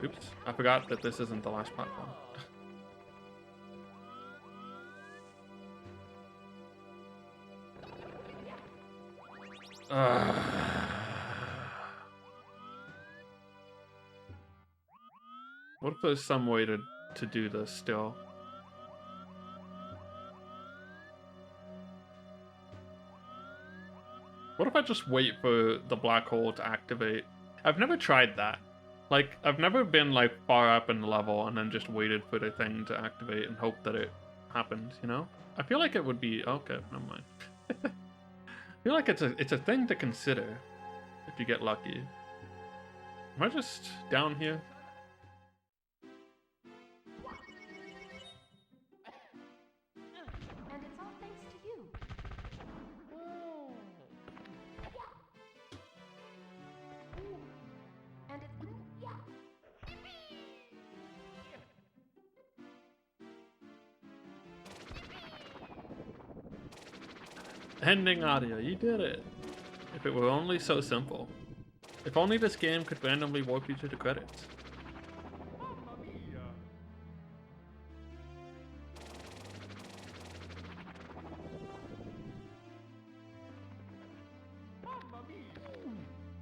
Oops, I forgot that this isn't the last platform. What if there's some way to do this still? about just wait for the black hole to activate? I've never tried that. Like, I've never been, like, far up in the level and then just waited for the thing to activate and hope that it happens, you know? I feel like it would be... Okay, never mind. I feel like it's a thing to consider if you get lucky. Am I just down here? And it's all thanks to you. And it's... Ending audio, you did it. If it were only so simple. If only this game could randomly warp you to the credits.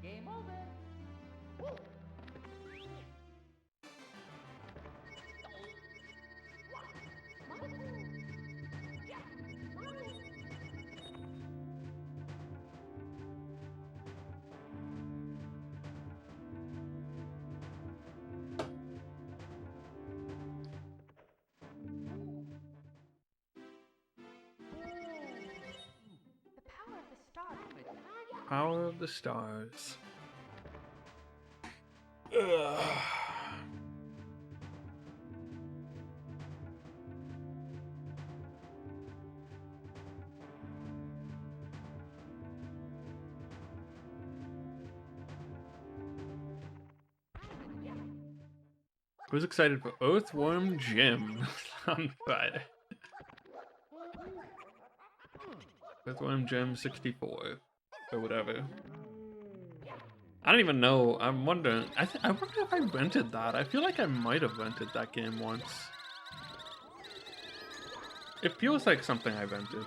Game over. Power of the stars. Ugh. Who's excited for Earthworm Jim on Friday? Earthworm Jim 64 or whatever. I don't even know. I'm wondering. I wonder if I rented that. I feel like I might have rented that game once. It feels like something I rented.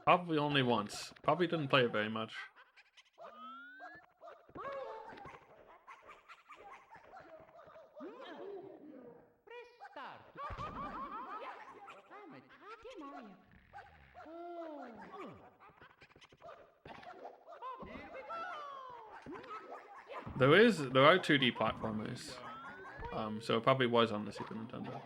Probably only once. Probably didn't play it very much. There are 2D platformers, so it probably was on the Super Nintendo.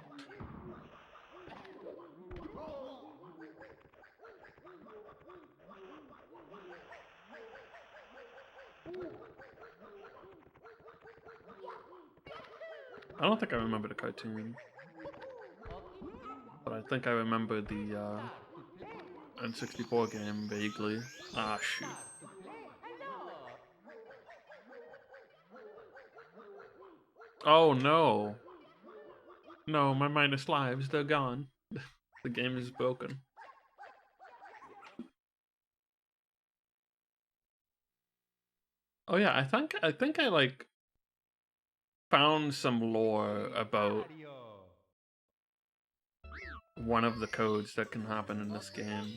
I don't think I remember the cartoon, but I think I remember the N64 game vaguely. Ah, shoot. Oh no. No, my minus lives, they're gone. The game is broken. Oh yeah, I think I like found some lore about one of the codes that can happen in this game.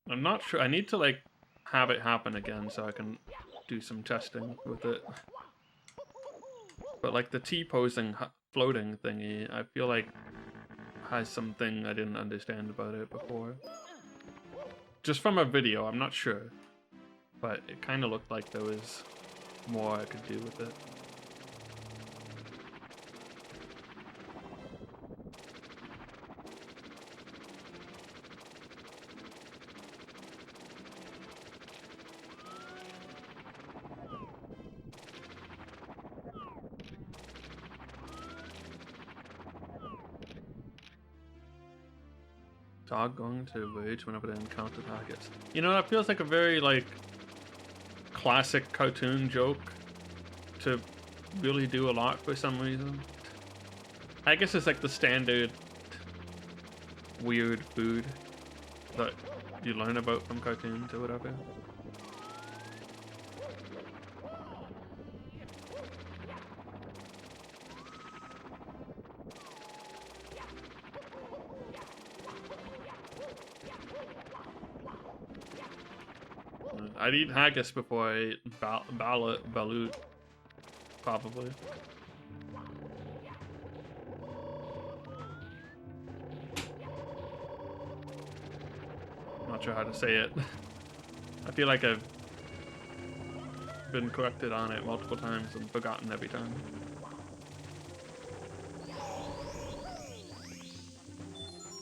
I'm not sure. I need to like have it happen again so I can do some testing with it. But like the T-posing floating thingy, I feel like has something I didn't understand about it before. Just from a video, I'm not sure. But it kind of looked like there was more I could do with it. Dog going to rage whenever they encounter targets. You know, that feels like a very, like, classic cartoon joke to really do a lot for some reason. I guess it's like the standard weird food that you learn about from cartoons or whatever. I'd eat haggis before I ate balut, probably. sure how to say it. I feel like I've been corrected on it multiple times and forgotten every time.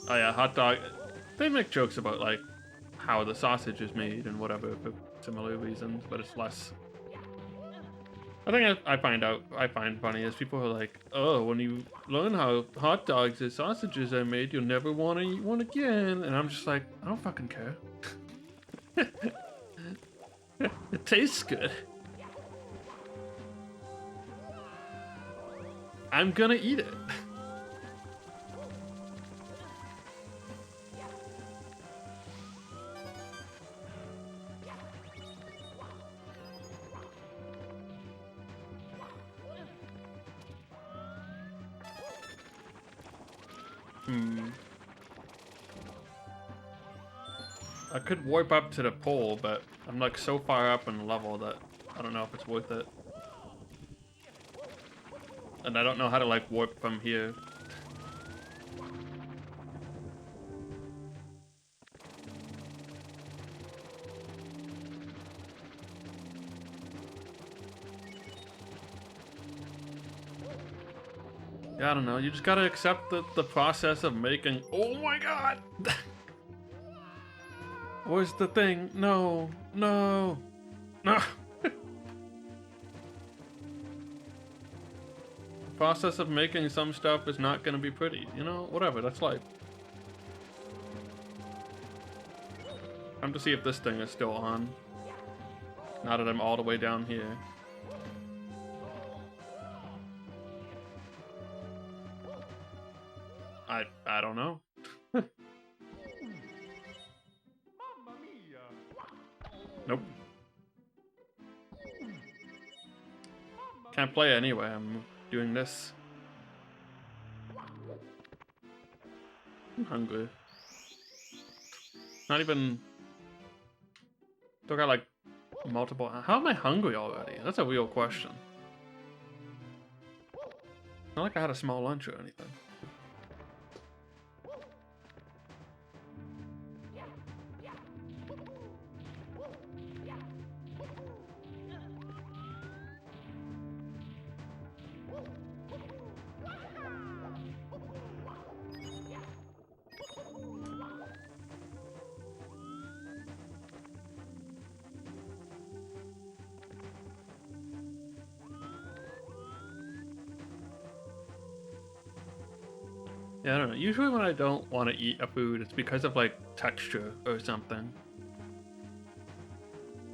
Oh yeah, hot dog. They make jokes about like how the sausage is made and whatever for similar reasons, but it's less. I think I find funny is people are like, oh, when you learn how hot dogs and sausages are made, you'll never want to eat one again. And I'm just like, I don't fucking care. It tastes good. I'm gonna eat it. I could warp up to the pole, but I'm like so far up in the level that I don't know if it's worth it. And I don't know how to like warp from here. Yeah, I don't know. You just gotta accept the process of making. Oh my god! Where's the thing? No, no, no. The process of making some stuff is not gonna be pretty. You know, whatever. That's life. Time to see if this thing is still on. Now that I'm all the way down here. I don't know. Nope. Can't play anyway. I'm doing this. I'm hungry. Not even. Still got like multiple. How am I hungry already? That's a real question. Not like I had a small lunch or anything. Yeah, I don't know. Usually when I don't want to eat a food, it's because of like texture or something.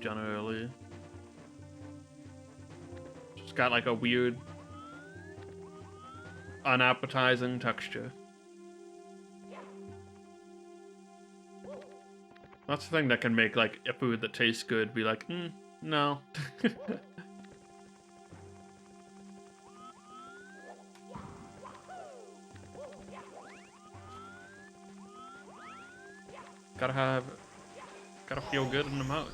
Generally. It's got like a weird, unappetizing texture. That's the thing that can make like a food that tastes good be like, no. Gotta feel good in the mouth.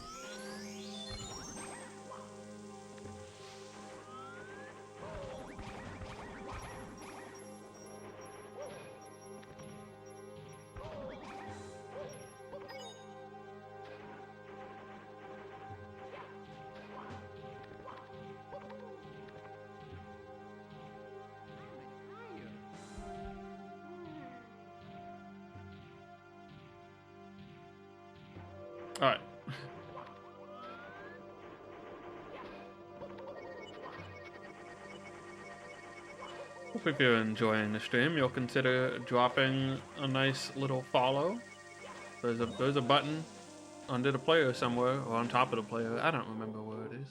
Alright. Hope if you're enjoying the stream, you'll consider dropping a nice little follow. There's a button under the player somewhere, or on top of the player. I don't remember where it is.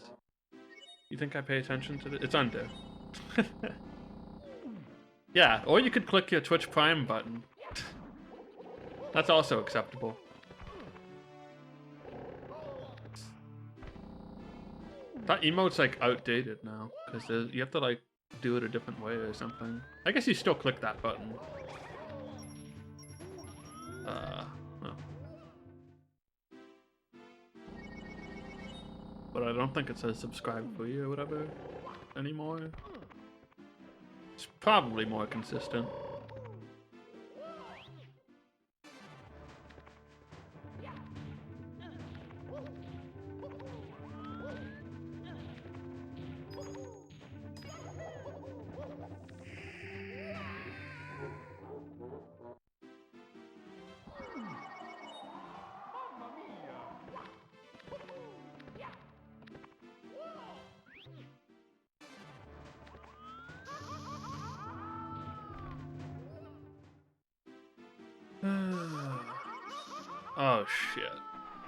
You think I pay attention to it? It's under. Yeah, or you could click your Twitch Prime button. That's also acceptable. That emote's like outdated now, because you have to like do it a different way or something. I guess you still click that button. No. But I don't think it says subscribe for you or whatever anymore. It's probably more consistent. Oh shit.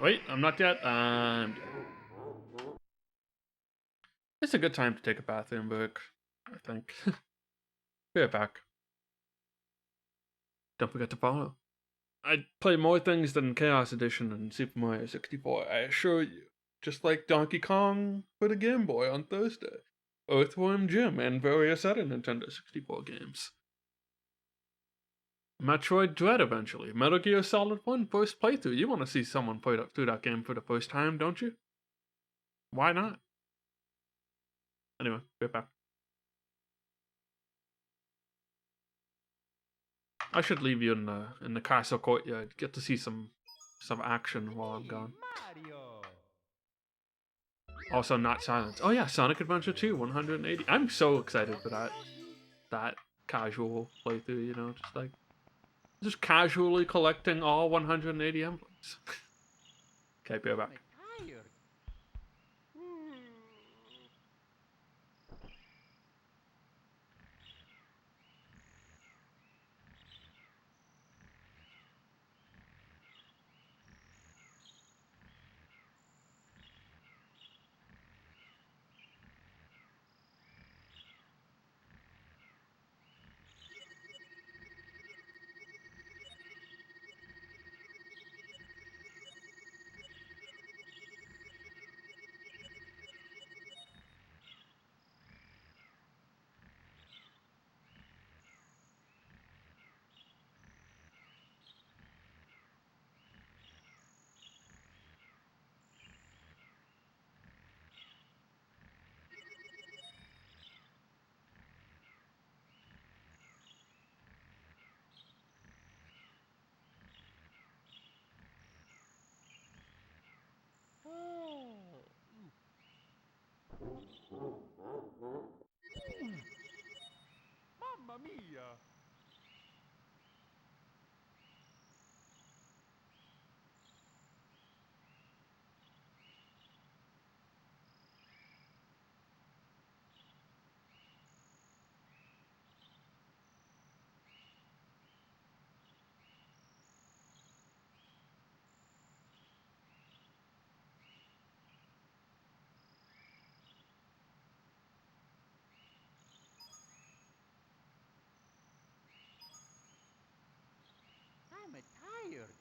Wait, I'm not yet. I'm dead. It's a good time to take a bathroom break, I think. Be right back. Don't forget to follow. I play more things than Chaos Edition and Super Mario 64, I assure you. Just like Donkey Kong for the Game Boy on Thursday, Earthworm Jim, and various other Nintendo 64 games. Metroid Dread eventually. Metal Gear Solid 1 first playthrough. You want to see someone play through that game for the first time, don't you? Why not? Anyway, get back. I should leave you in the castle courtyard. Get to see some action while I'm gone. Also, not silence. Oh yeah, Sonic Adventure 2, 180. I'm so excited for that casual playthrough. You know, just casually collecting all 180 emblems. Okay, be right back. Mamma mia! I'm tired.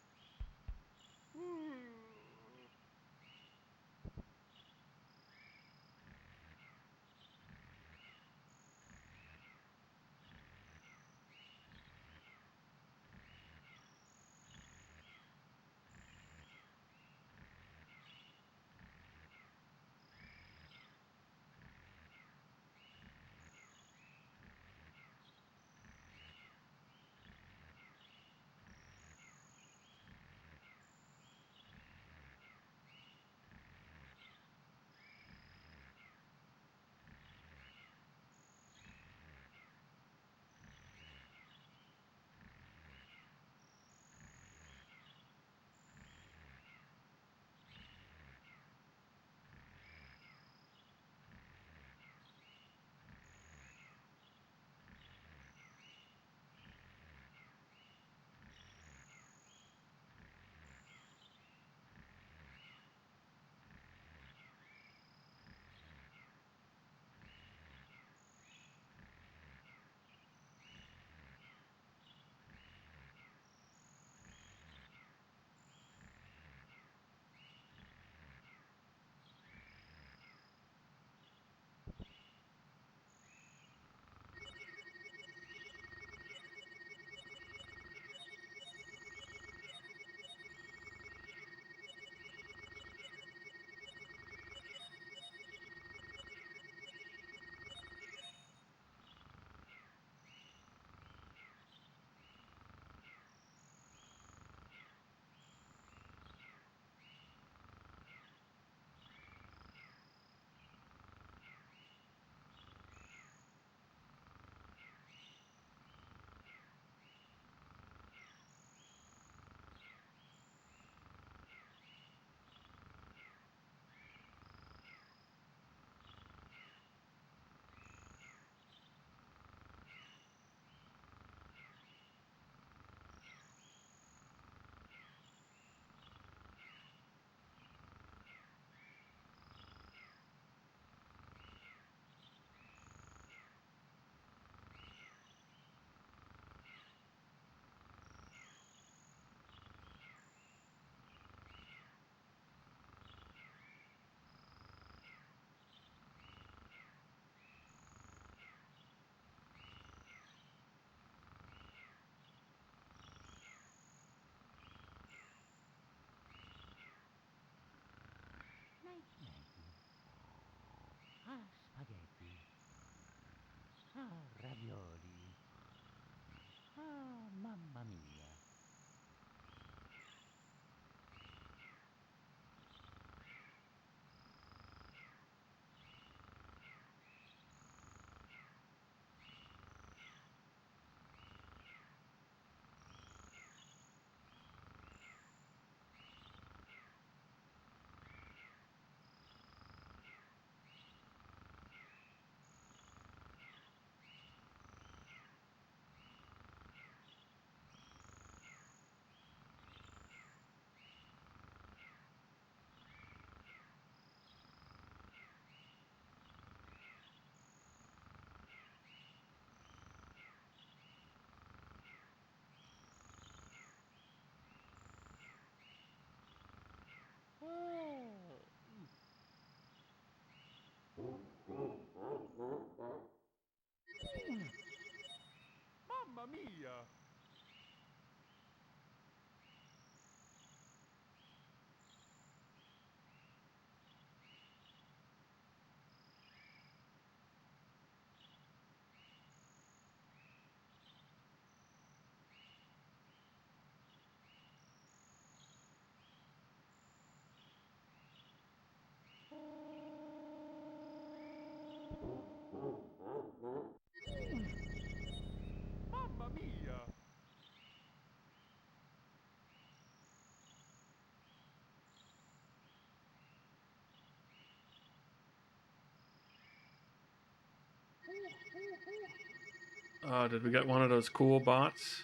Did we get one of those cool bots?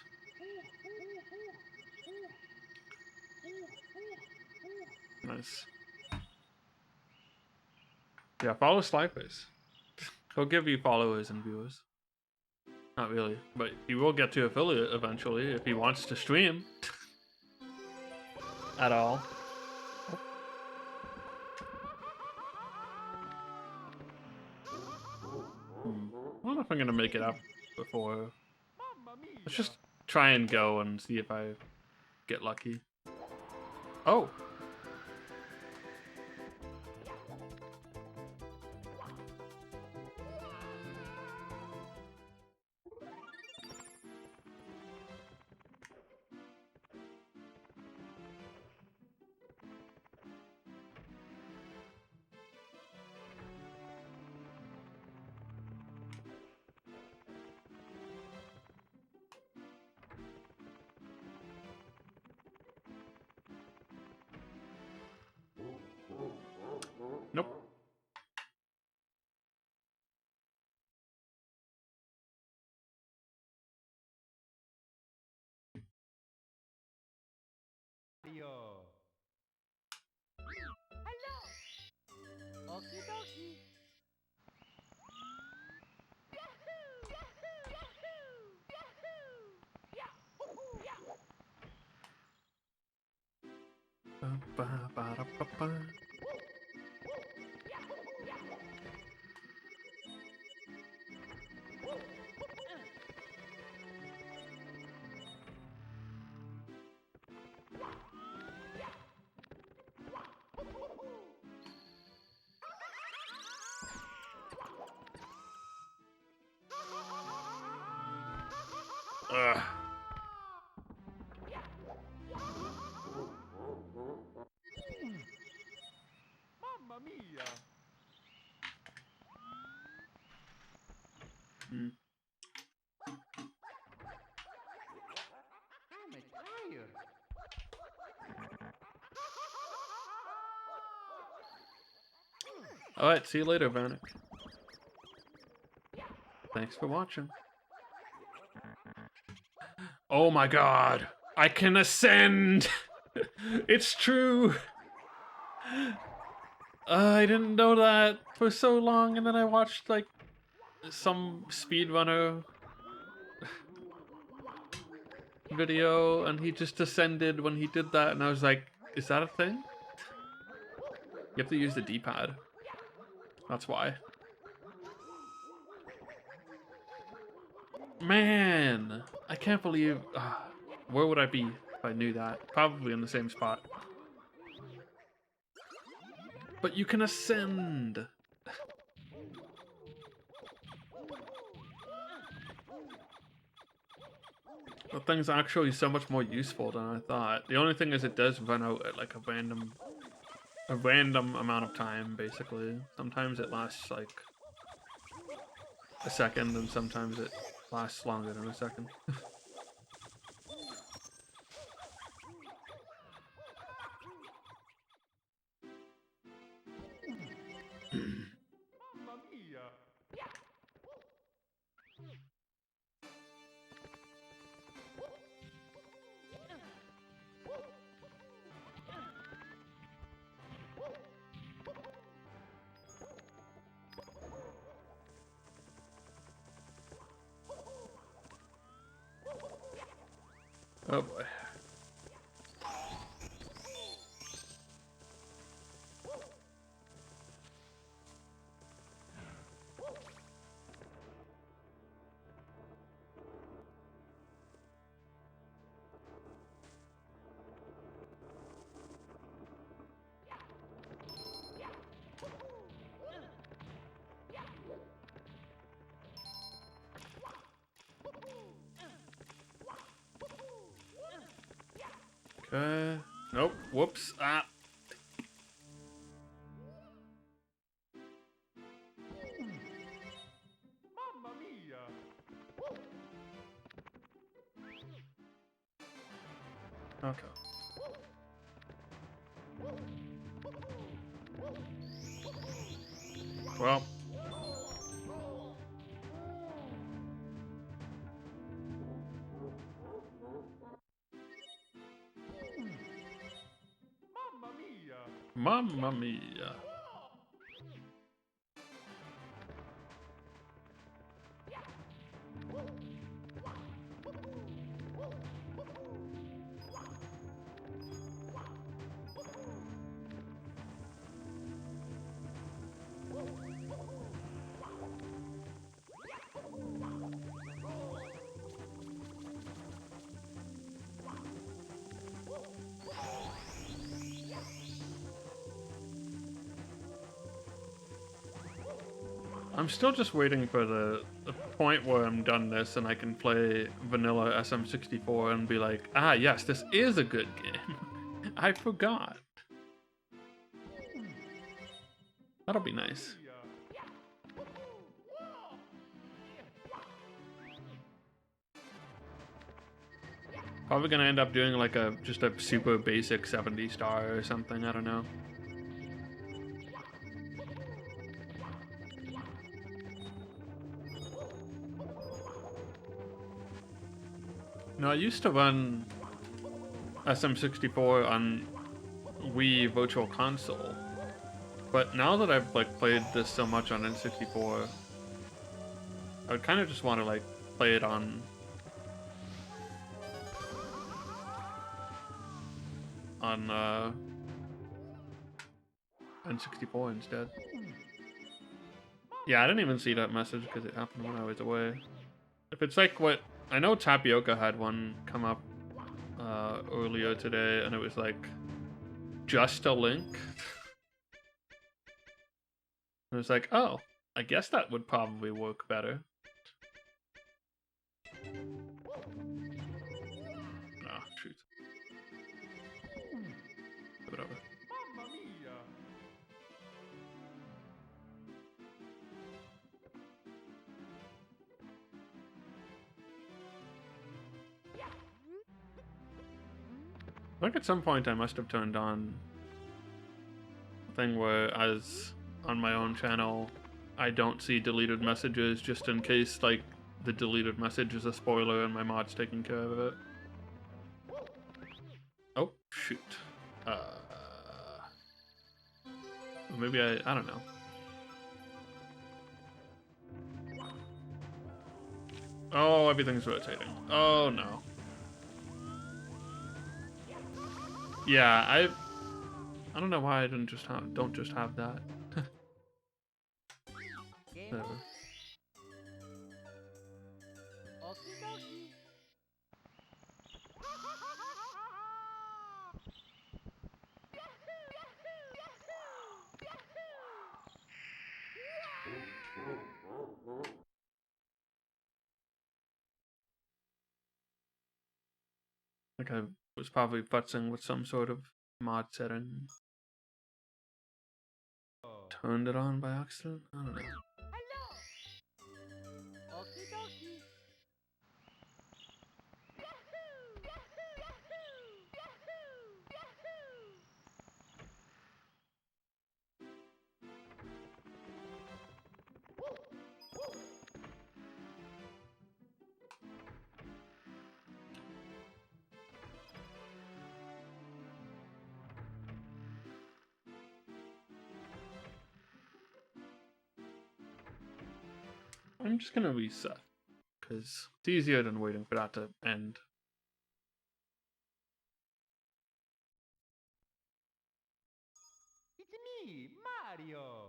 Nice. Yeah, follow Slyface. He'll give you followers and viewers. Not really, but he will get to affiliate eventually if he wants to stream. At all. I don't know if I'm gonna make it up before. Mamma mia! Let's just try and go and see if I get lucky. Oh! Nope. Io. Hello. Okie dokie. Ba-ba-ba-da-ba-ba. Ugh. Mamma mia! Hmm. I'm tired. Alright, see you later, Vanek. Thanks for watching. Oh my god! I can ascend! It's true! I didn't know that for so long, and then I watched, like, some speedrunner video, and he just ascended when he did that, and I was like, is that a thing? You have to use the D-pad. That's why. Man! I can't believe... where would I be if I knew that? Probably in the same spot. But you can ascend! That thing's actually so much more useful than I thought. The only thing is it does run out at like a random amount of time, basically. Sometimes it lasts like a second, and sometimes it lasts longer than a second. Mamma mia! Oh boy. Okay. Nope. Whoops. Ah. Mamma mia! Okay. Well. Mamma mia. I'm still just waiting for the point where I'm done this and I can play vanilla SM64 and be like, ah, yes, this is a good game. I forgot. That'll be nice. Probably gonna end up doing like just a super basic 70 star or something, I don't know. No, I used to run SM64 on Wii Virtual Console, but now that I've like played this so much on N64, I would kind of just want to like play it on N64 instead. Yeah, I didn't even see that message because it happened when I was away. If it's like what I know, Tapioca had one come up earlier today, and it was like just a link. And it was like, oh, I guess that would probably work better. Ah, shoot. Whatever. Mamma mia. I think at some point I must have turned on a thing where, as on my own channel, I don't see deleted messages just in case, like, the deleted message is a spoiler and my mod's taking care of it. Oh, shoot. Maybe I don't know. Oh, everything's rotating. Oh, no. Yeah, I don't know why I don't just have that. Whatever. Like I was probably futzing with some sort of mod setting. Turned it on by accident? I don't know. I'm just gonna reset, because it's easier than waiting for that to end. It's me, Mario.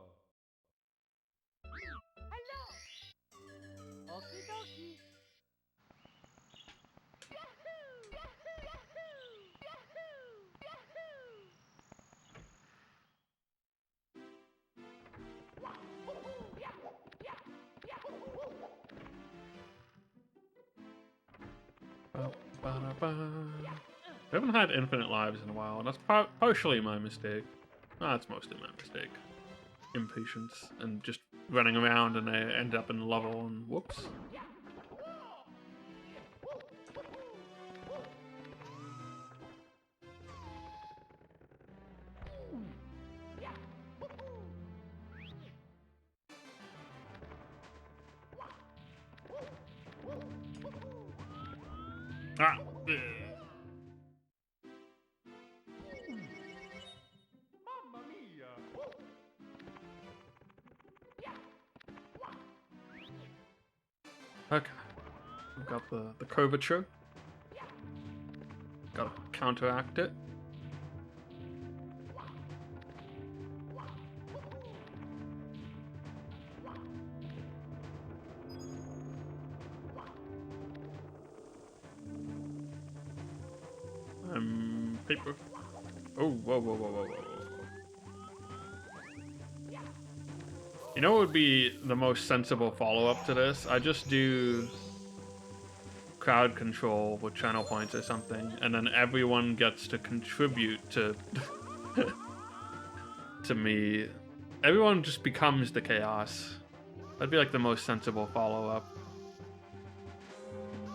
I haven't had infinite lives in a while, and that's partially my mistake. That's mostly my mistake. Impatience and just running around, and I end up in level and whoops. Ah! Mamma Okay. We've got the curvature. Gotta counteract it. Paper. Oh, whoa, whoa, whoa, whoa, whoa. You know what would be the most sensible follow-up to this? I just do crowd control with channel points or something, and then everyone gets to contribute to to me. Everyone just becomes the chaos. That'd be like the most sensible follow-up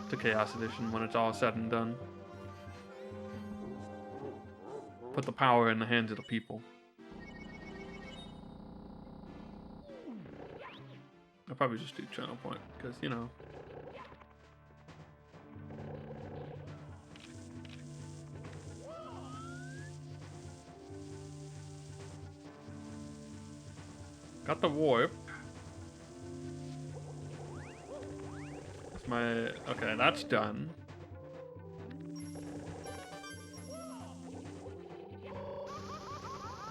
to Chaos Edition when it's all said and done. Put the power in the hands of the people. I'll probably just do channel point, because, you know. Got the warp. That's my... Okay, that's done.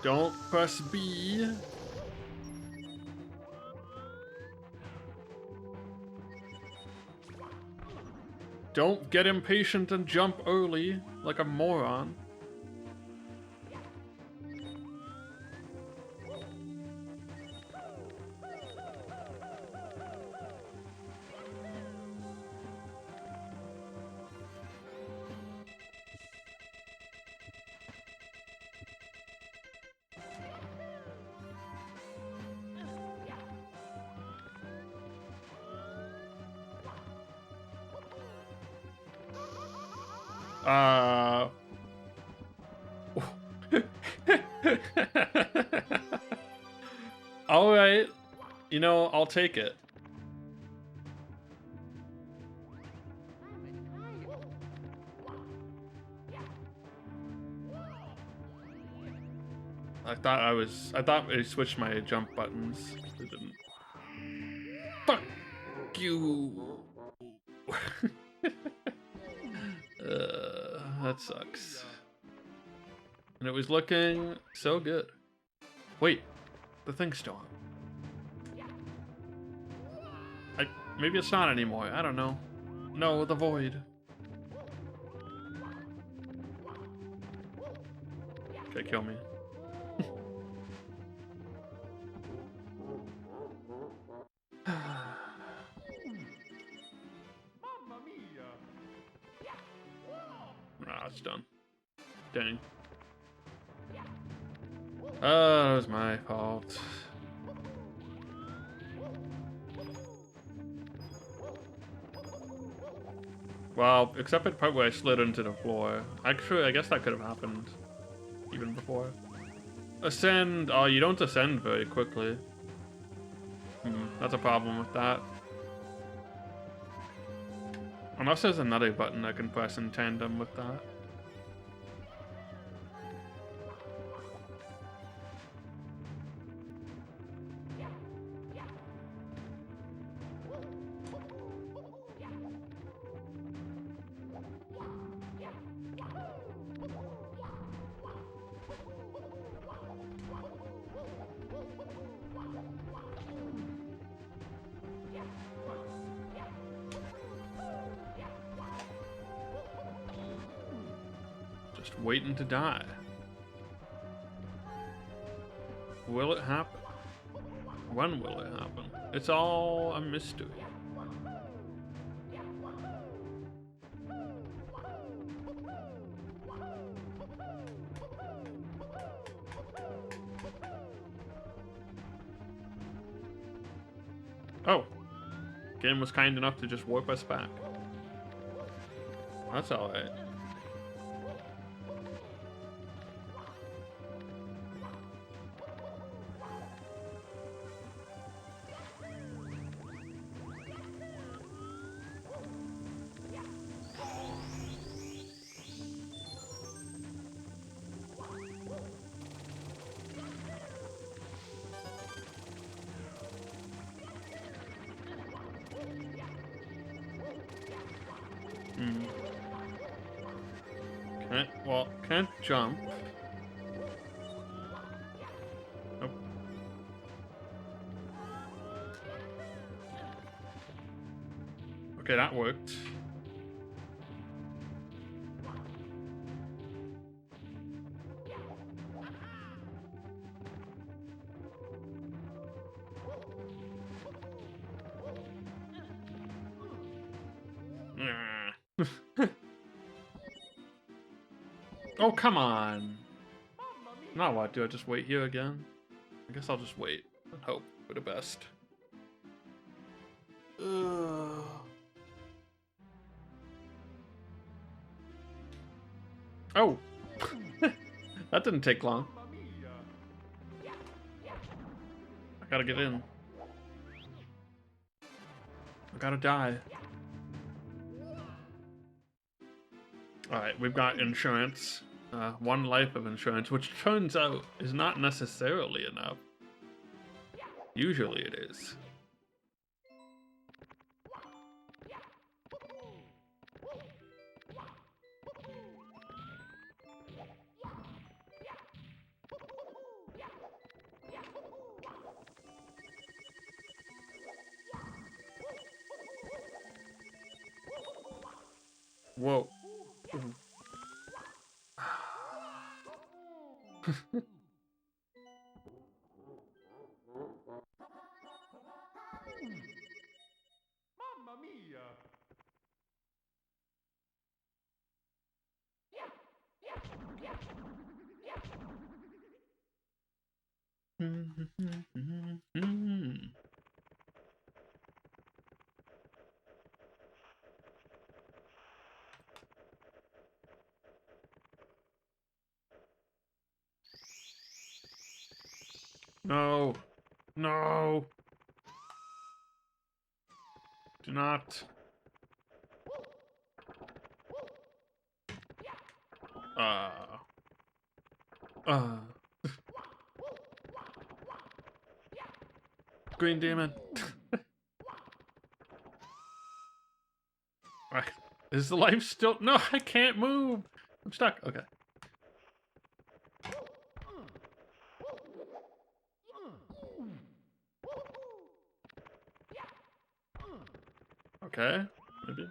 Don't press B. Don't get impatient and jump early like a moron. All right, you know, I'll take it. I thought I switched my jump buttons. It didn't. Fuck you. That sucks. And it was looking so good. Wait, the thing's still on. Maybe it's not anymore. I don't know. No, the void. Okay, kill me. Mamma mia! Ah, it's done. Dang. Oh, it was my fault. Well, except for the part where I slid into the floor. Actually, I guess that could have happened even before. Ascend. Oh, you don't ascend very quickly. That's a problem with that. Unless there's another button I can press in tandem with that. Just waiting to die. Will it happen? When will it happen? It's all a mystery. Oh, game was kind enough to just warp us back. That's alright. Well, can't jump. Nope. Okay, that worked. Nah. Oh, come on. Now what? Do I just wait here again? I guess I'll just wait and hope for the best. Ugh. Oh! That didn't take long. Mamma mia! I gotta get in. I gotta die. Alright, we've got insurance. 1 life of insurance, which turns out is not necessarily enough. Usually it is. Whoa. Mamma mia! No. No. Do not. Green demon. Right. Is the life still? No, I can't move. I'm stuck. Okay. Okay. Maybe.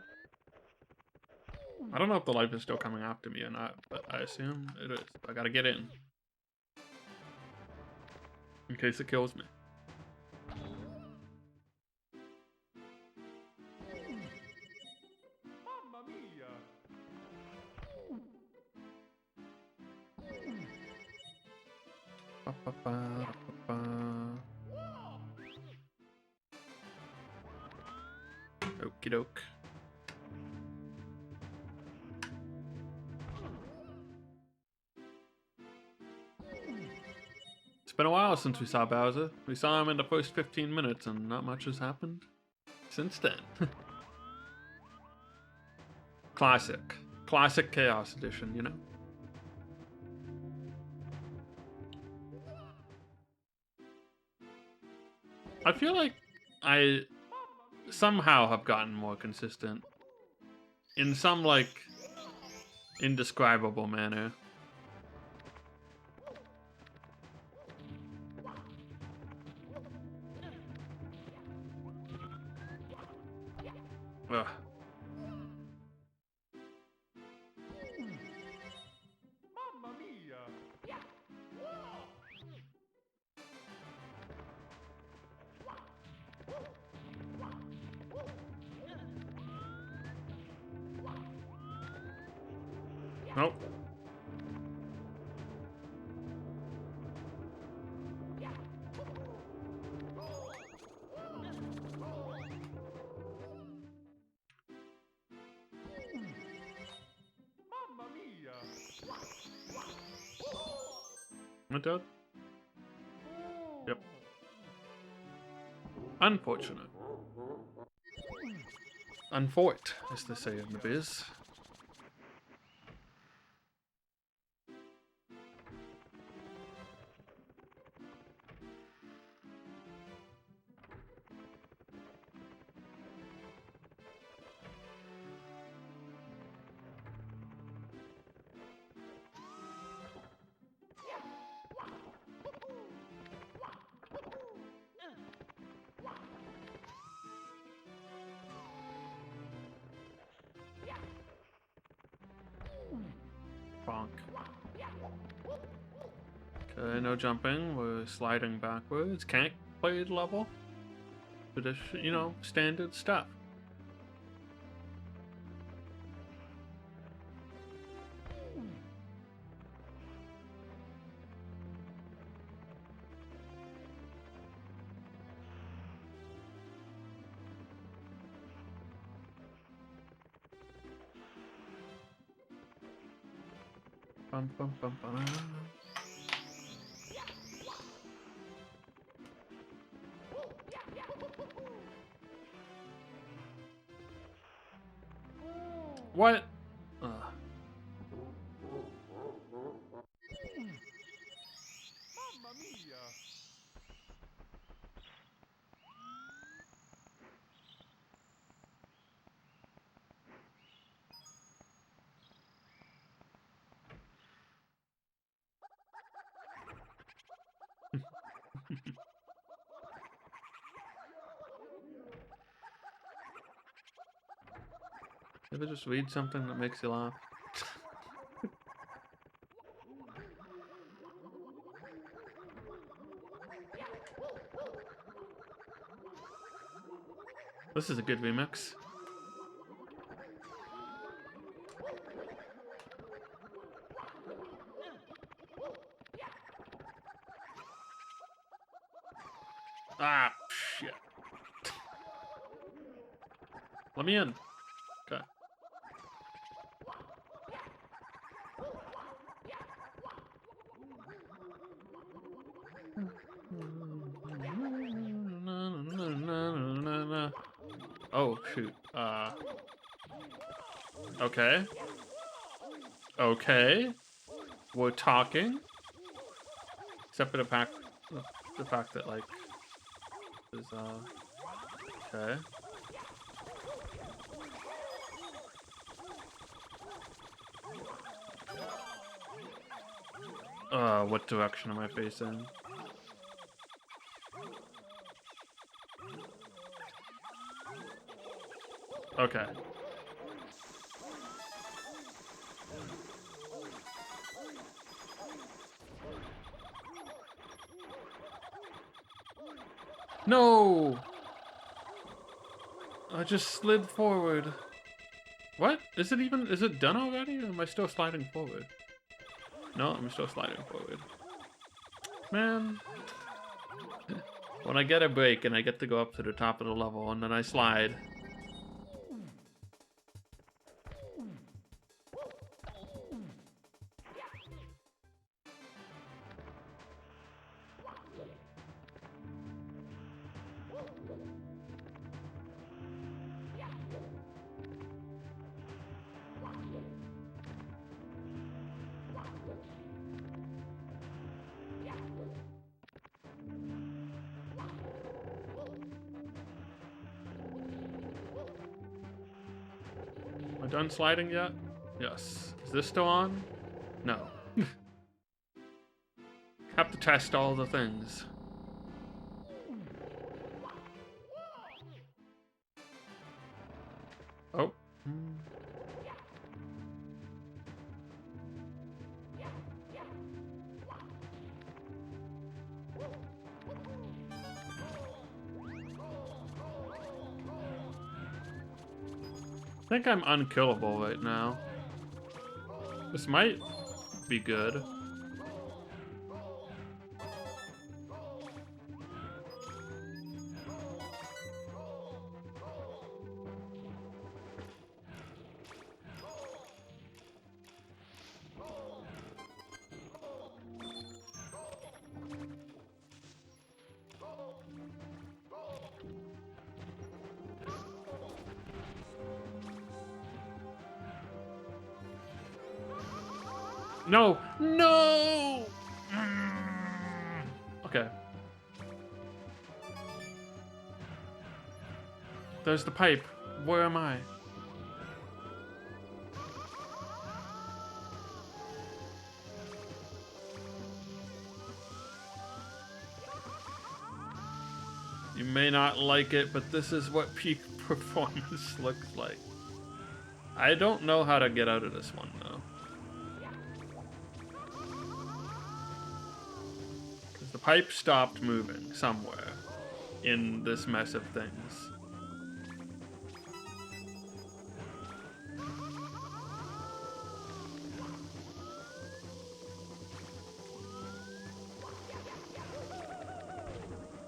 I don't know if the life is still coming after me or not, but I assume it is. I gotta get in case it kills me. Mamma mia! Ba, ba, ba, ba, ba. Okie doke. It's been a while since we saw Bowser. We saw him in the first 15 minutes and not much has happened since then. Classic. Classic Chaos Edition, you know? I feel like I somehow have gotten more consistent in some, like, indescribable manner. Ugh. Mamma mia! Nope. Mamma mia! Am I dead? Yep. Unfortunate. Unfort, as they say in the biz. No jumping. We're sliding backwards. Can't play the level. Tradition, you know, standard stuff. Bum, bum, bum, bum. What? Mamma mia! Ever just read something that makes you laugh? This is a good remix. Ah, shit. Let me in. Okay. Oh, shoot. Okay. Okay. We're talking. Except for the fact that, like, there's, okay. What direction am I facing? Okay. No! I just slid forward. What? Is it done already, or am I still sliding forward? No, I'm still sliding forward. Man. When I get a break and I get to go up to the top of the level and then I slide. Am I done sliding yet? Yes. Is this still on? No. Have to test all the things. Oh. I think I'm unkillable right now. This might be good. No! No! Okay. There's the pipe. Where am I? You may not like it, but this is what peak performance looks like. I don't know how to get out of this one, though. The pipe stopped moving somewhere in this mess of things.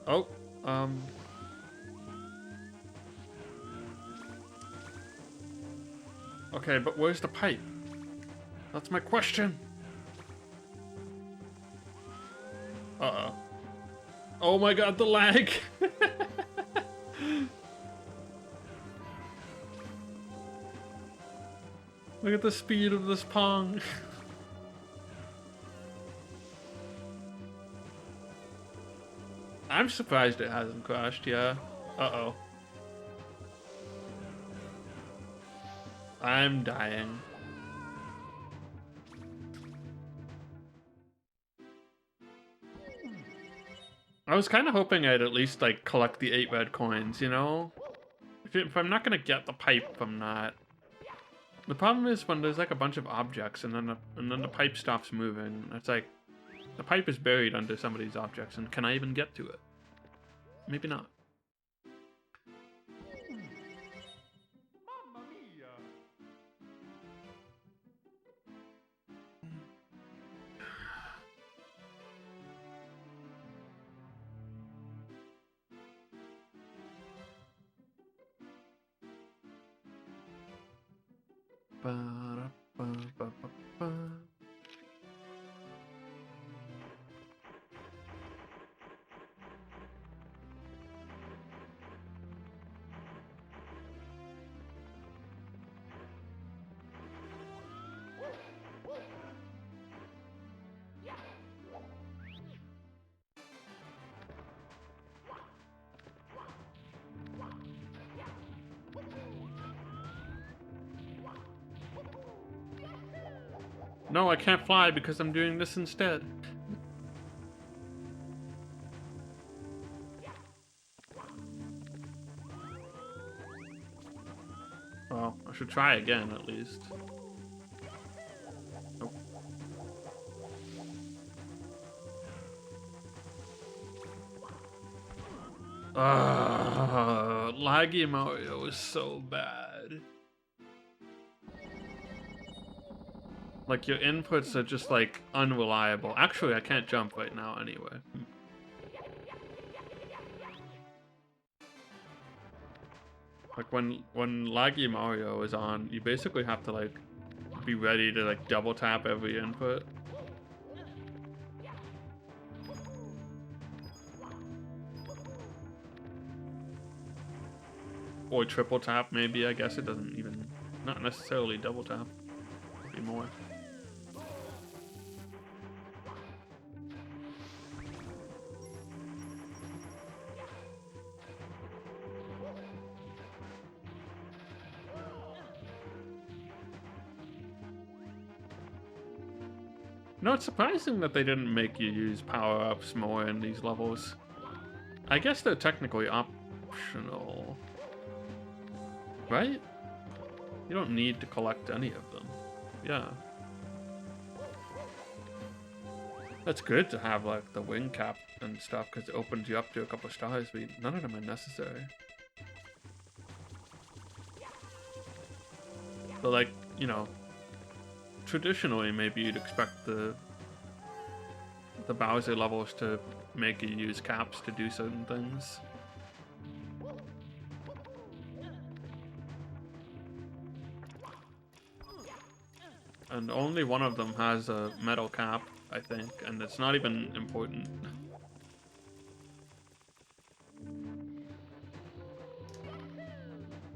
Oh, okay, but where's the pipe? That's my question. Uh-oh. Oh my god, the lag! Look at the speed of this Pong. I'm surprised it hasn't crashed, yeah. Uh-oh. I'm dying. I was kind of hoping I'd at least, like, collect the 8 red coins, you know? If I'm not gonna get the pipe from that. The problem is when there's, like, a bunch of objects and then the pipe stops moving. It's like, the pipe is buried under some of these objects, and can I even get to it? Maybe not. Mamma mia! Ba-da-ba-ba-ba-ba. No, I can't fly because I'm doing this instead. Well, I should try again at least. Nope. Laggy Mario is so bad. Like, your inputs are just, like, unreliable. Actually, I can't jump right now anyway. Like, when Laggy Mario is on, you basically have to, like, be ready to, like, double tap every input. Or triple tap, maybe. I guess it doesn't even... Not necessarily double tap. Maybe more. No, it's surprising that they didn't make you use power-ups more in these levels. I guess they're technically optional. Right? You don't need to collect any of them. Yeah. That's good to have, like, the wing cap and stuff, because it opens you up to a couple stars, but none of them are necessary. But, like, you know, traditionally, maybe you'd expect the Bowser levels to make you use caps to do certain things. And only one of them has a metal cap, I think, and it's not even important.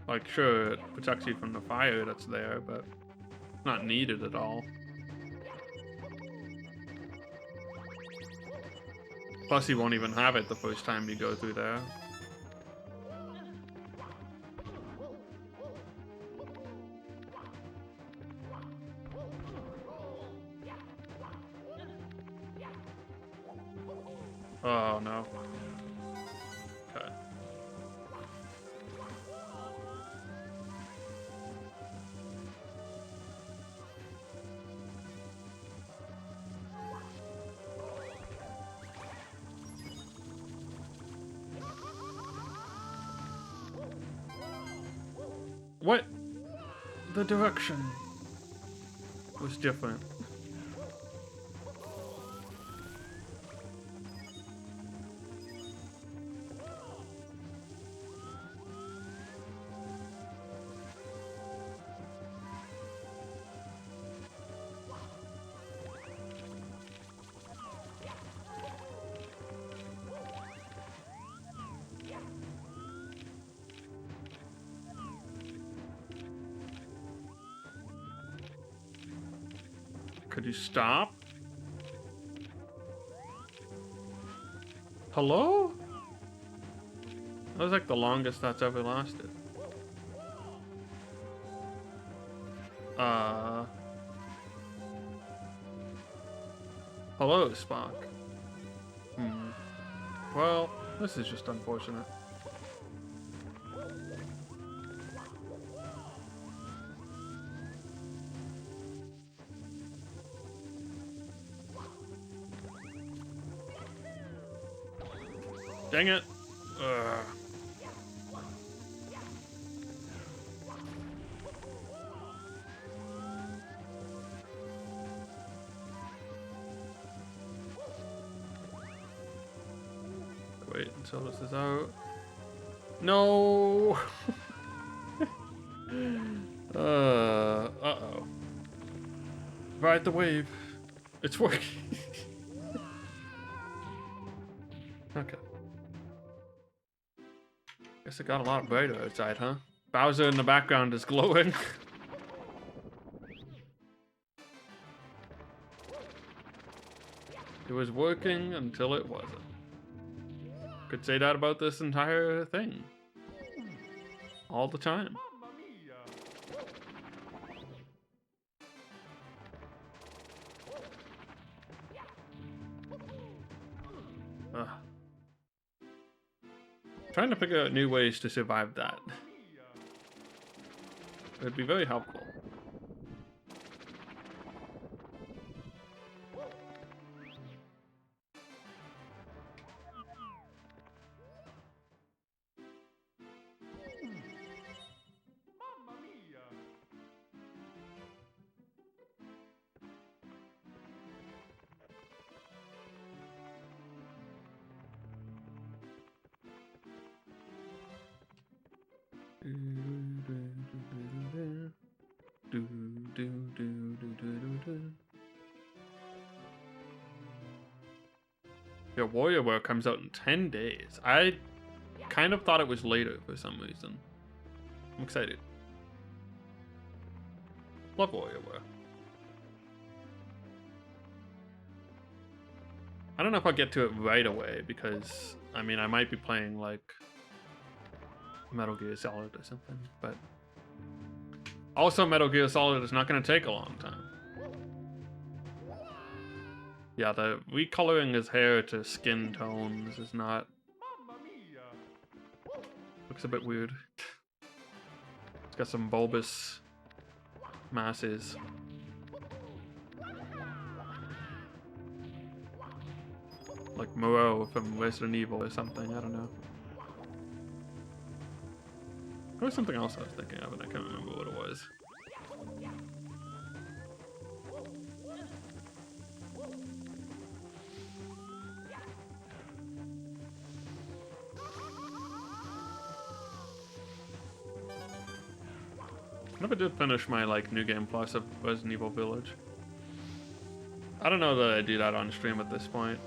Like, sure, it protects you from the fire that's there, but not needed at all. Plus, you won't even have it the first time you go through there. Oh, no. Okay. What? The direction was different. Could you stop? Hello? That was like the longest that's ever lasted. Hello, Spock. Well, this is just unfortunate. Dang it. Ugh. Wait until this is out. No. Uh-oh. Ride the wave. It's working. Okay. Guess it got a lot brighter outside, huh? Bowser in the background is glowing. It was working until it wasn't. Could say that about this entire thing. All the time. Mamma mia! Ugh. Trying to figure out new ways to survive that. Mia! It would be very helpful. Mamma mia! Yeah, WarioWare comes out in 10 days. I kind of thought it was later for some reason. I'm excited. Love WarioWare. I don't know if I'll get to it right away because, I mean, I might be playing like Metal Gear Solid or something, but also Metal Gear Solid is not going to take a long time. Yeah, the recoloring his hair to skin tones is not... Mamma mia! Looks a bit weird. It's got some bulbous masses. Like Moreau from Resident Evil or something, I don't know. There was something else I was thinking of and I can't remember what it was. I never did finish my like New Game Plus of Resident Evil Village. I don't know that I do that on stream at this point.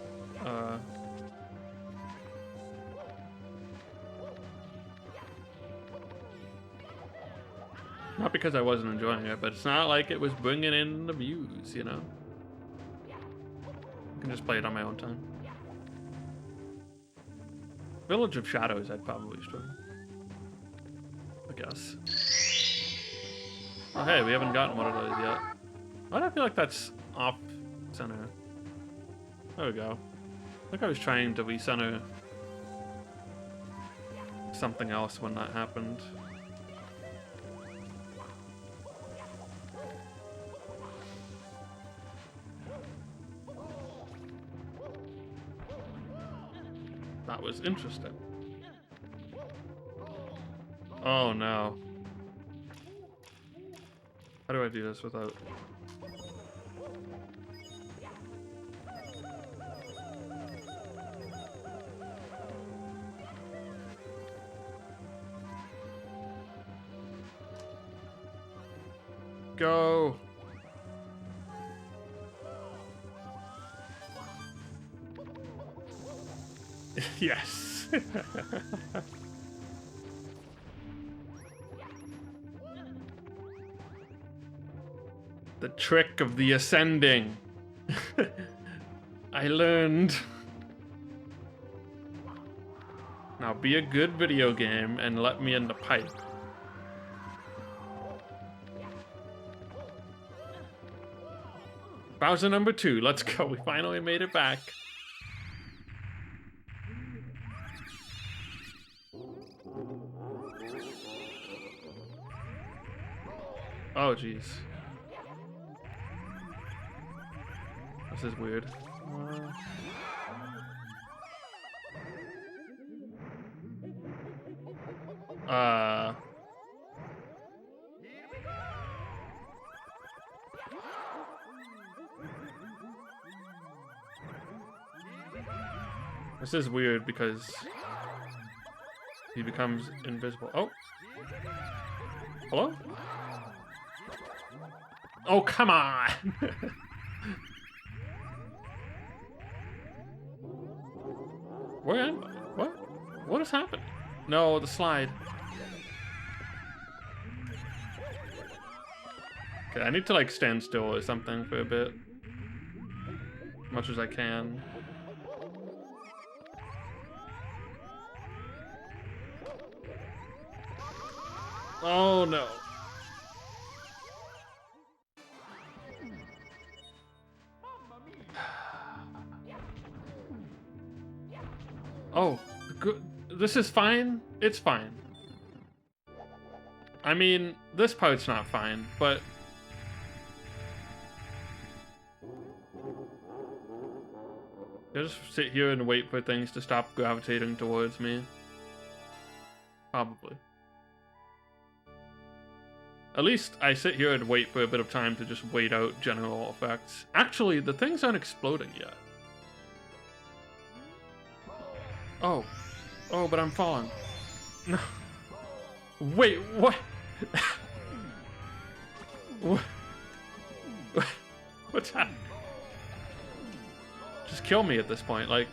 Not because I wasn't enjoying it, but it's not like it was bringing in the views, you know? I can just play it on my own time. Village of Shadows I'd probably stream. I guess. Oh hey, we haven't gotten one of those yet. Why do I feel like that's off center? There we go. I think I was trying to recenter something else when that happened. That was interesting. Oh no. How do I do this without... Go! Yes! The trick of the ascending. I learned. Now be a good video game and let me in the pipe. Bowser number 2, let's go. We finally made it back. Oh, jeez. This is weird. This is weird because he becomes invisible. Oh. Hello? Oh, come on! Where am I? What? What has happened? No, the slide. Okay, I need to like stand still or something for a bit. As much as I can. Oh no. Oh, good. This is fine. It's fine. I mean, this part's not fine, but I'll just sit here and wait for things to stop gravitating towards me. Probably. At least I sit here and wait for a bit of time to just wait out general effects. Actually, the things aren't exploding yet. Oh. Oh, but I'm falling. No. Wait, what? What? What's happening? Just kill me at this point, like...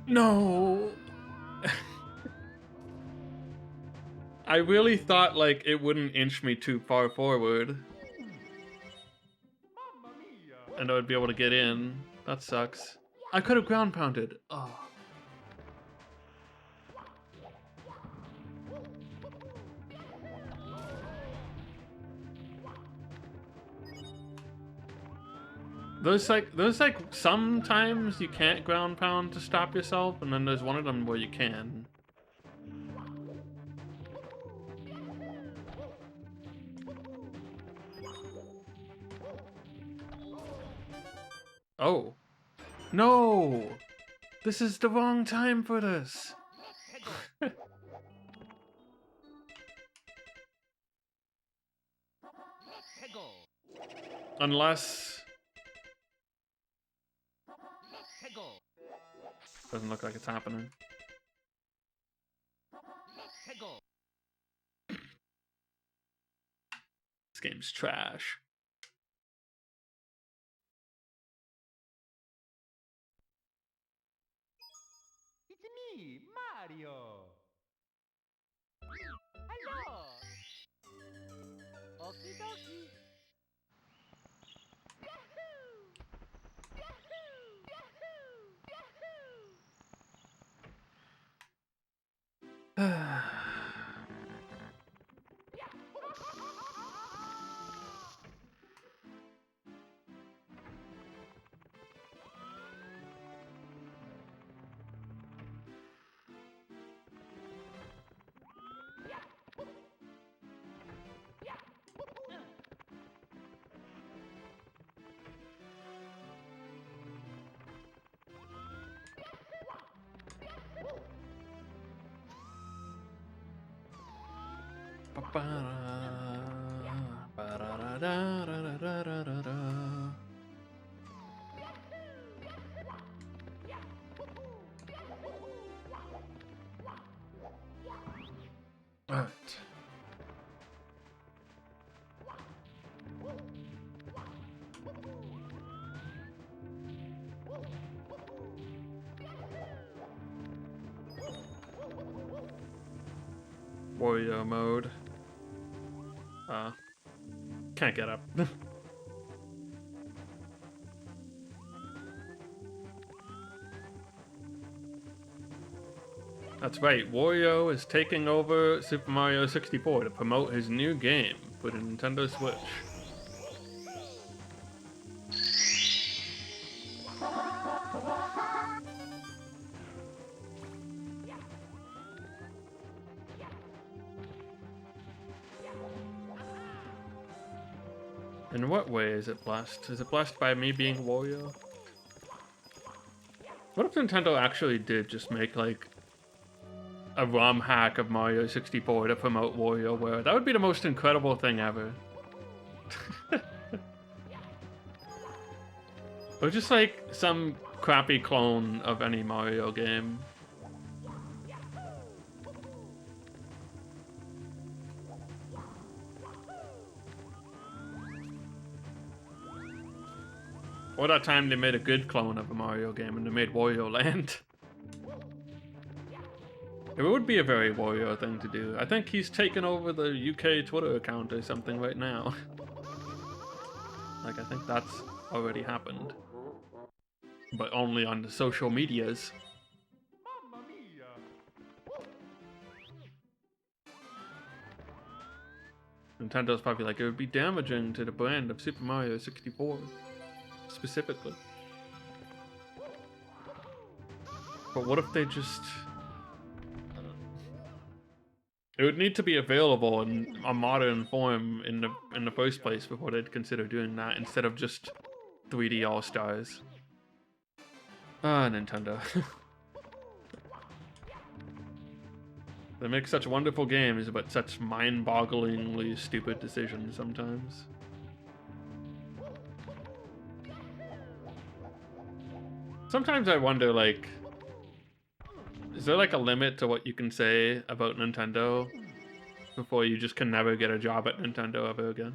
No! I really thought, like, it wouldn't inch me too far forward. And I would be able to get in. That sucks. I could have ground pounded. Oh. There's like sometimes you can't ground pound to stop yourself, and then there's one of them where you can. Oh. No! This is the wrong time for this. Unless... Doesn't look like it's happening. This game's trash. It's me, Mario. Hello. Okie dokie. Alright. Warrior mode. Can't get up. That's right, Wario is taking over Super Mario 64 to promote his new game for the Nintendo Switch. In what way is it blessed? Is it blessed by me being Wario? What if Nintendo actually did just make like a ROM hack of Mario 64 to promote WarioWare? That would be the most incredible thing ever. Or just like some crappy clone of any Mario game. Or that time they made a good clone of a Mario game and they made Wario Land. It would be a very Wario thing to do. I think he's taken over the UK Twitter account or something right now. Like, I think that's already happened. But only on the social medias. Mamma mia! Nintendo's probably like, it would be damaging to the brand of Super Mario 64. Specifically. But what if they just... It would need to be available in a modern form in the first place before they'd consider doing that, instead of just 3D All-Stars. Ah, Nintendo. They make such wonderful games, but such mind-bogglingly stupid decisions sometimes. Sometimes I wonder, like, is there like a limit to what you can say about Nintendo before you just can never get a job at Nintendo ever again?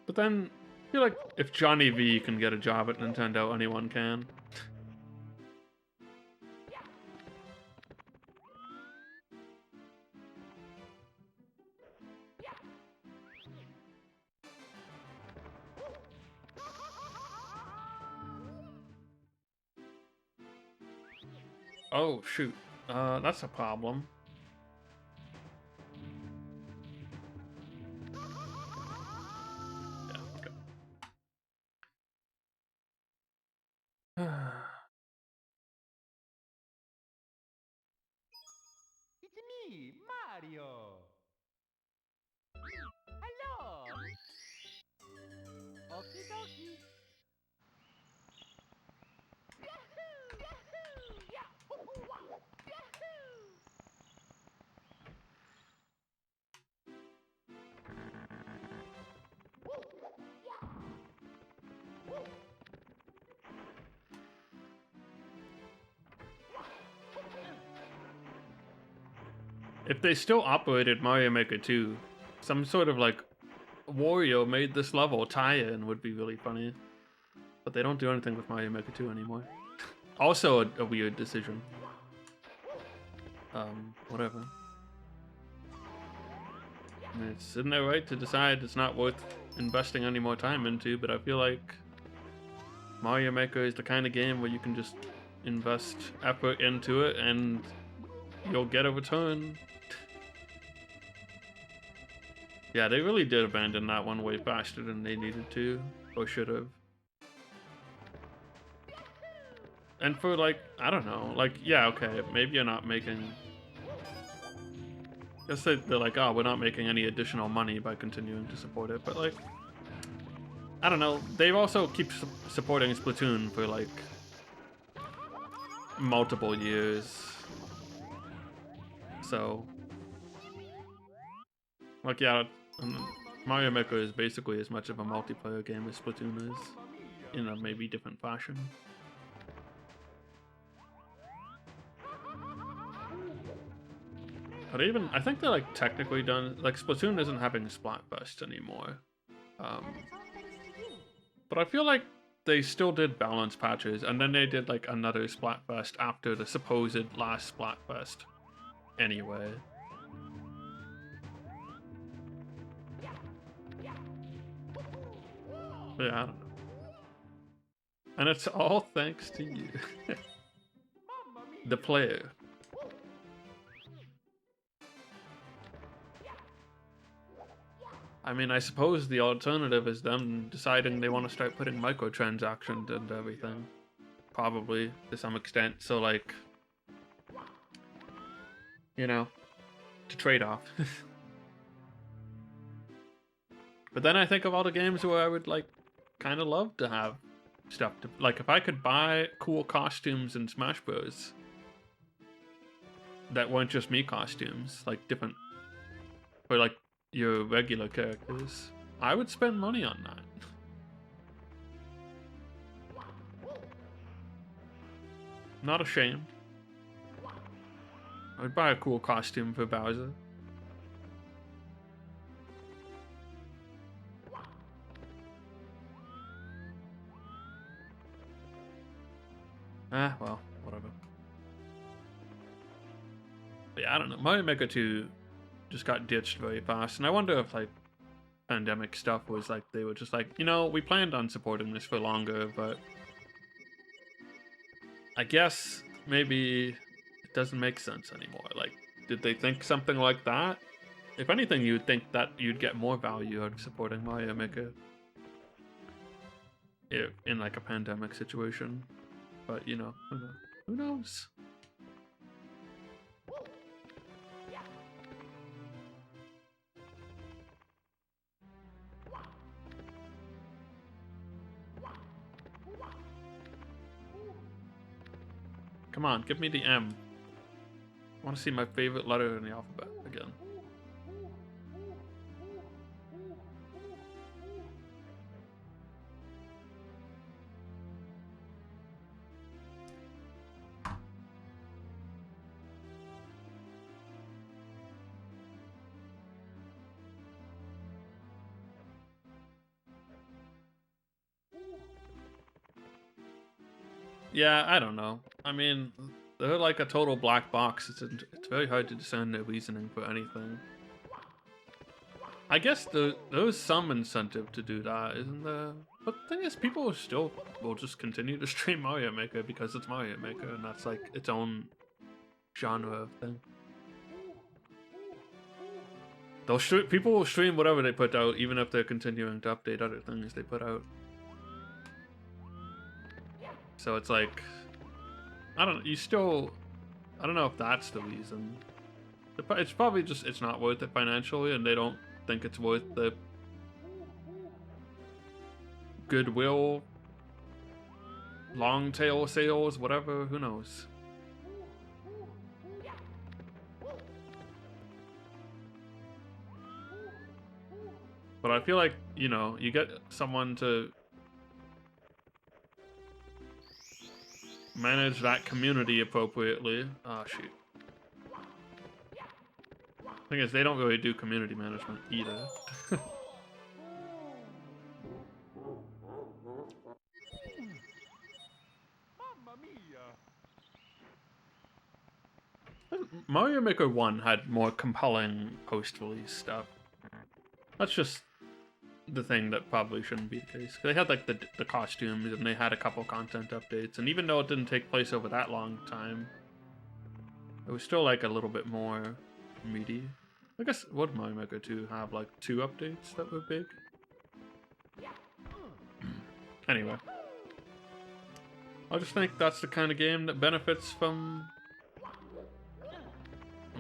But then, I feel like if Johnny V can get a job at Nintendo, anyone can. Oh, shoot. That's a problem. Yeah, okay. It's me, Mario! Hello! Okie dokie! Yahoo! Yahoo! Yahoo! Yahoo! If they still operated Mario Maker 2, some sort of like Wario made this level tie-in would be really funny. But they don't do anything with Mario Maker 2 anymore. Also a weird decision. Whatever. Isn't it right to decide it's not worth investing any more time into, but I feel like Mario Maker is the kind of game where you can just invest effort into it and you'll get a return. Yeah, they really did abandon that one way faster than they needed to, or should have. And for like, I don't know, like, yeah, okay, maybe you're not making... I guess they're like, oh, we're not making any additional money by continuing to support it, but like, I don't know, they've also keep supporting Splatoon for like multiple years. So, Like, yeah, Mario Maker is basically as much of a multiplayer game as Splatoon is, in a maybe different fashion. But even, I think they're like technically done, like Splatoon isn't having Splatfest anymore. And it's all thanks to you. But I feel like they still did balance patches, and then they did like another Splatfest after the supposed last Splatfest anyway. But yeah, I don't know. And it's all thanks to you, the player. I mean, I suppose the alternative is them deciding they want to start putting microtransactions into everything. Probably, to some extent. So, like, you know, to trade off. But then I think of all the games where I would, like, kind of love to have stuff to... Like, if I could buy cool costumes in Smash Bros. That weren't just me costumes, like, different... Or, like, your regular characters, I would spend money on that. Not ashamed. I would buy a cool costume for Bowser. Ah, well, whatever. But yeah, I don't know. Mario Maker 2 just got ditched very fast, and I wonder if like pandemic stuff was like they were just like, you know, we planned on supporting this for longer, but I guess maybe it doesn't make sense anymore. Like, did they think something like that? If anything, you'd think that you'd get more value out of supporting Mario Maker in like a pandemic situation, but you know, who knows? Come on, give me the M. I want to see my favorite letter in the alphabet again. Yeah, I don't know. I mean, they're like a total black box. It's very hard to discern their reasoning for anything. I guess there is some incentive to do that, isn't there? But the thing is, people still will just continue to stream Mario Maker because it's Mario Maker, and that's like its own genre of thing. People will stream whatever they put out, even if they're continuing to update other things they put out. So it's like, I don't know if that's the reason. It's probably just, it's not worth it financially, and they don't think it's worth the goodwill, long tail sales, whatever, who knows. But I feel like, you know, you get someone to manage that community appropriately. Oh, shoot. Thing is, they don't really do community management either. Mario Maker 1 had more compelling post-release stuff. That's just the thing that probably shouldn't be the case. They had like the costumes, and they had a couple content updates, and even though it didn't take place over that long time, it was still like a little bit more meaty. I guess would Mario Maker 2 have like 2 updates that were big? Anyway, I just think that's the kind of game that benefits from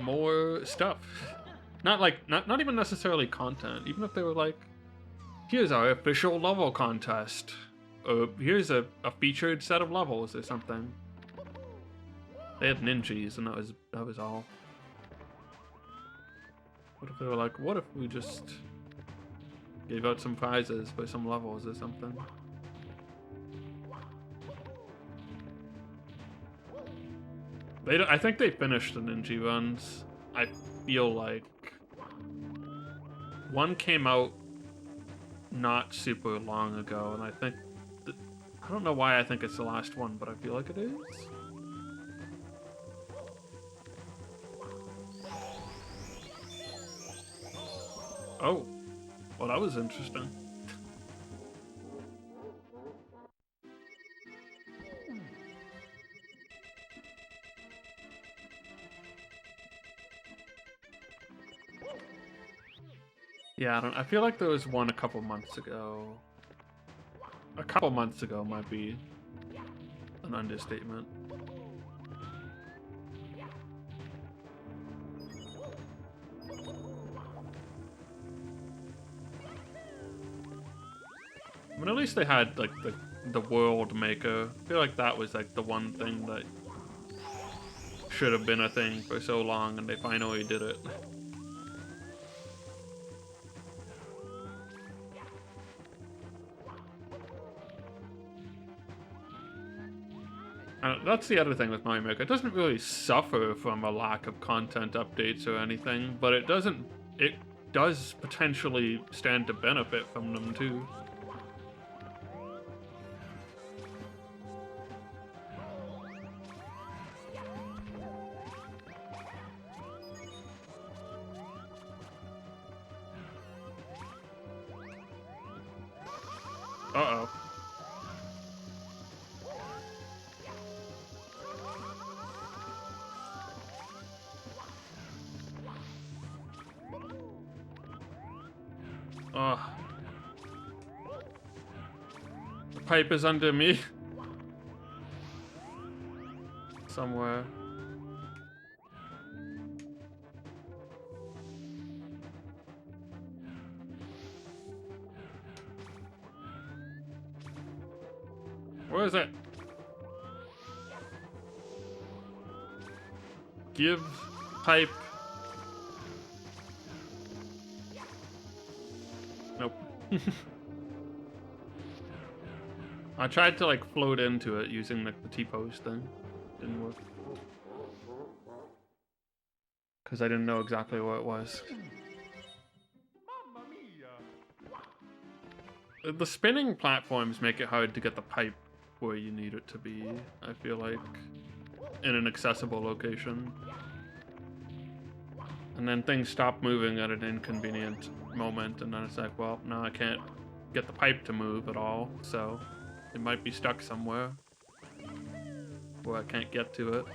more stuff. Not even necessarily content. Even if they were like, here's our official level contest, or here's a featured set of levels or something. They had ninjas, and that was all. What if they were like, what if we just gave out some prizes for some levels or something? I think they finished the Ninja runs. I feel like one came out not super long ago, and I think I don't know why I think it's the last one, but I feel like it is. Oh, well, that was interesting. Yeah, I feel like there was one a couple months ago. A couple months ago might be an understatement. I mean, at least they had like the World Maker. I feel like that was like the one thing that should have been a thing for so long, and they finally did it. That's the other thing with Mario Maker. It doesn't really suffer from a lack of content updates or anything, but it does potentially stand to benefit from them too. Uh-oh. Ugh. The pipe is under me. Somewhere. Where is it? Give pipe. Nope. I tried to like float into it using like the T-pose thing. Didn't work. Because I didn't know exactly where it was. Mamma mia! The spinning platforms make it hard to get the pipe where you need it to be, I feel like, in an accessible location. And then things stop moving at an inconvenient moment, and then it's like, well, now I can't get the pipe to move at all, so it might be stuck somewhere where I can't get to it.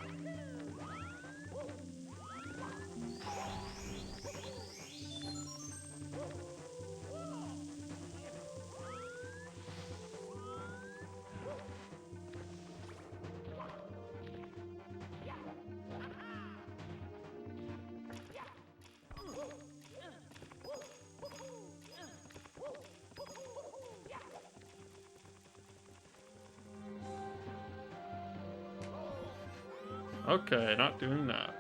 Okay, not doing that.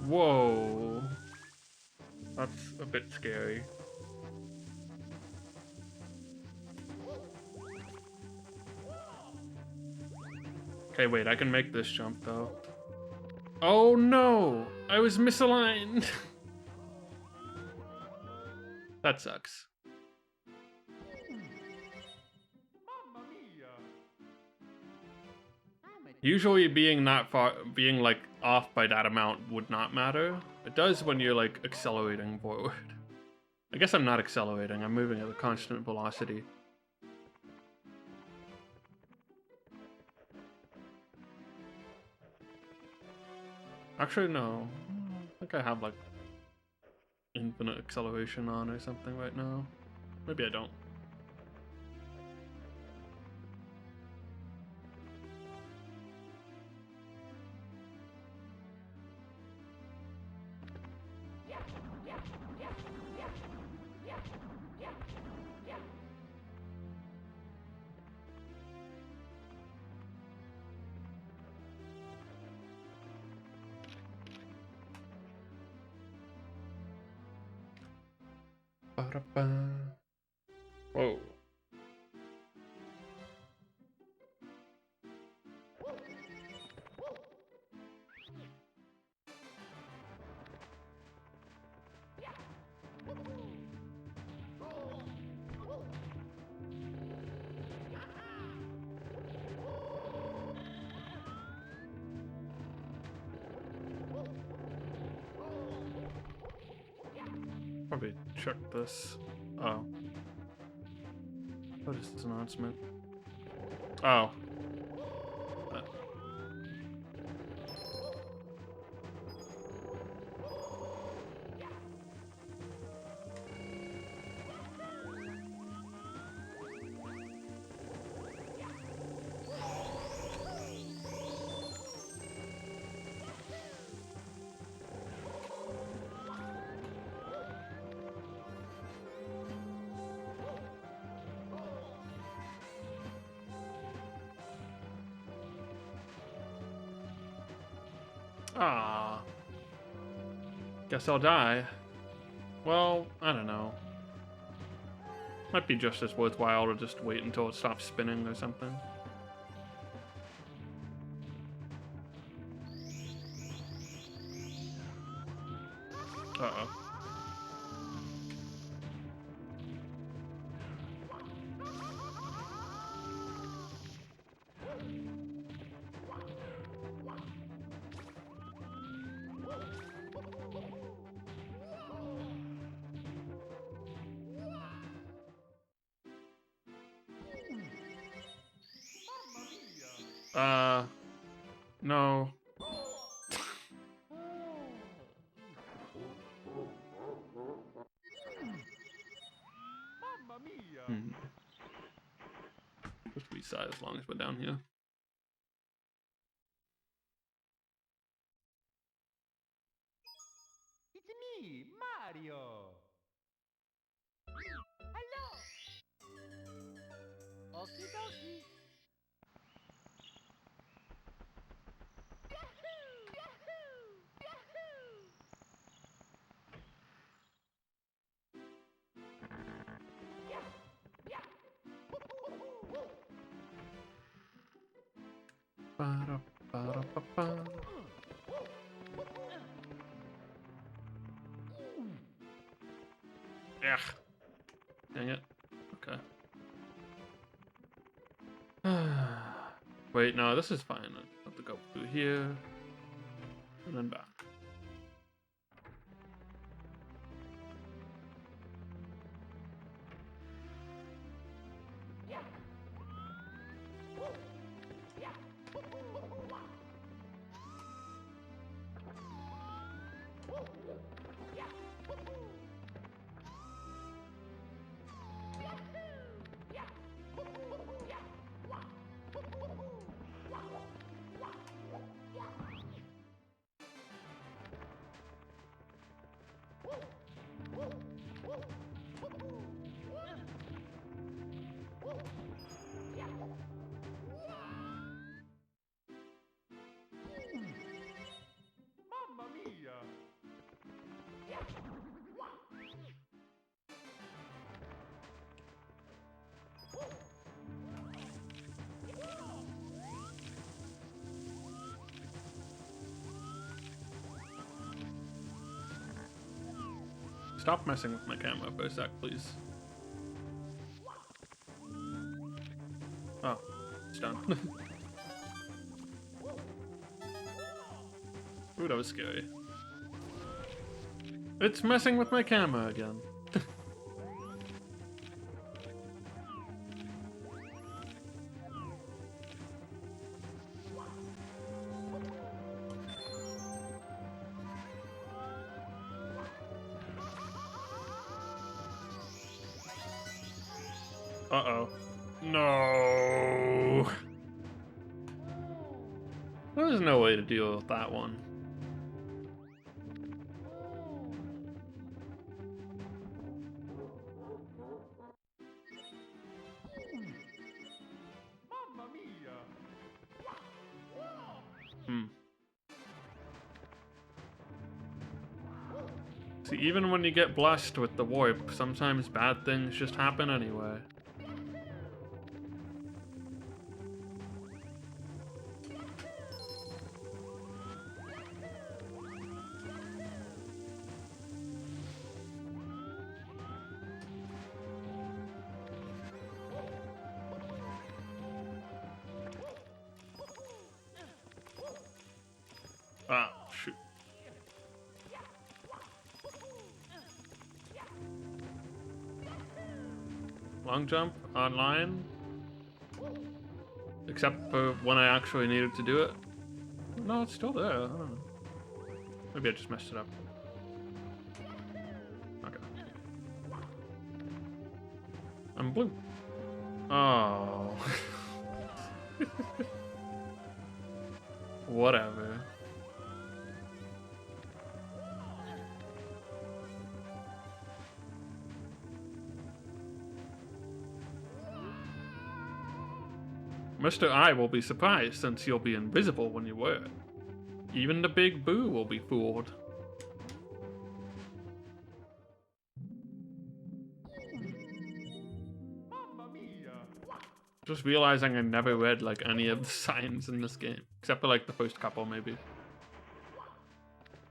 Whoa. That's a bit scary. Okay, wait, I can make this jump though. Oh no! I was misaligned! That sucks. Mamma mia! Usually being like off by that amount would not matter. It does when you're like accelerating forward. I guess I'm not accelerating, I'm moving at a constant velocity. Actually, no. I think I have like infinite acceleration on or something right now. Maybe I don't. Ba-da-ba. Whoa. Probably check this. Oh. What is this announcement? Oh. Uh, Ah. Guess I'll die. Well, I don't know. Might be just as worthwhile to just wait until it stops spinning or something. Uh-oh. No. Mamma mia! Just reset as long as we're down here. It's me, Mario! Hello! Okie dokie! Ba-da-ba-da-ba-ba. Ugh. Dang it. Okay. Wait, no, this is fine. I have to go through here and then back. Mamma mia! Stop messing with my camera for a sec, please. Oh, it's done. Ooh, that was scary. It's messing with my camera again. Uh-oh. No. There's no way to deal with that one. Mamma mia! Hmm. See, even when you get blessed with the warp, sometimes bad things just happen anyway. Ah, shoot. Long jump online? Except for when I actually needed to do it. No, it's still there. I don't know. Maybe I just messed it up. Okay. I'm blue. Oh. Whatever. Mr. I will be surprised since you'll be invisible when you wear it. Even the big Boo will be fooled. Mamma mia! Just realizing I never read like any of the signs in this game. Except for like the first couple maybe.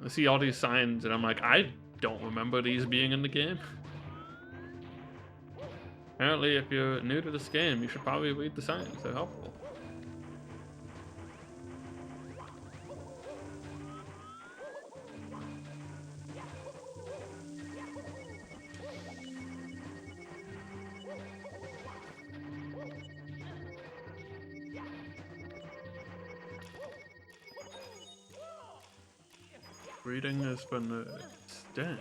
I see all these signs and I'm like, I don't remember these being in the game. Apparently if you're new to this game, you should probably read the signs, they're helpful. Reading is for nerds. Damn.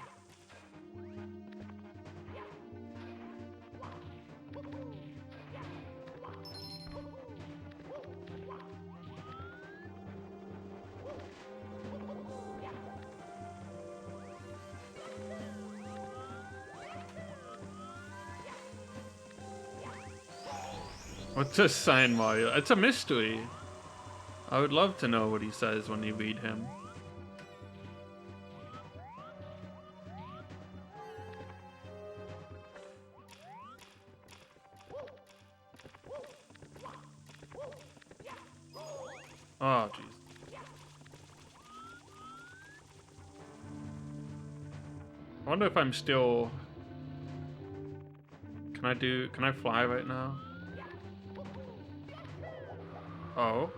What's this sign, Mario? It's a mystery. I would love to know what he says when you read him. Oh, jeez. I wonder if I'm still... Can I fly right now? Oh.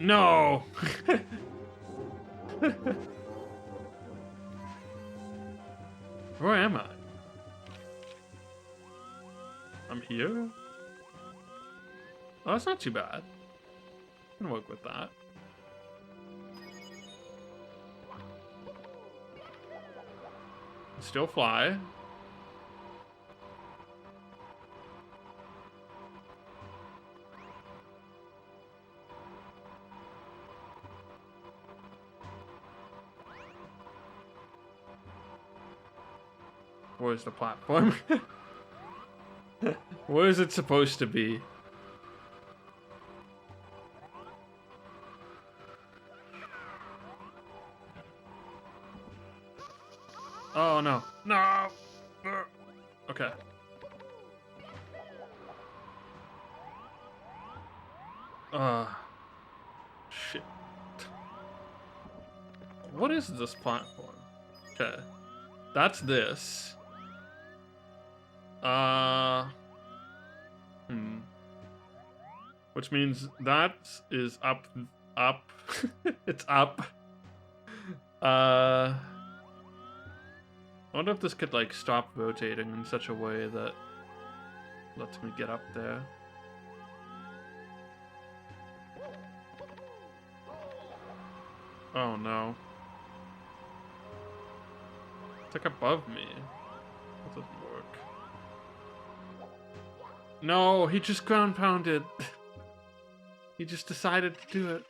No! Where am I? I'm here? Oh, that's not too bad. I can work with that. Still fly. Where's the platform? Where is it supposed to be? Oh no. No! Okay. Shit. What is this platform? Okay. That's this. Which means that is up. It's up. I wonder if this could like stop rotating in such a way that lets me get up there. Oh no. It's like above me. That doesn't work. No, he just ground pounded. He just decided to do it.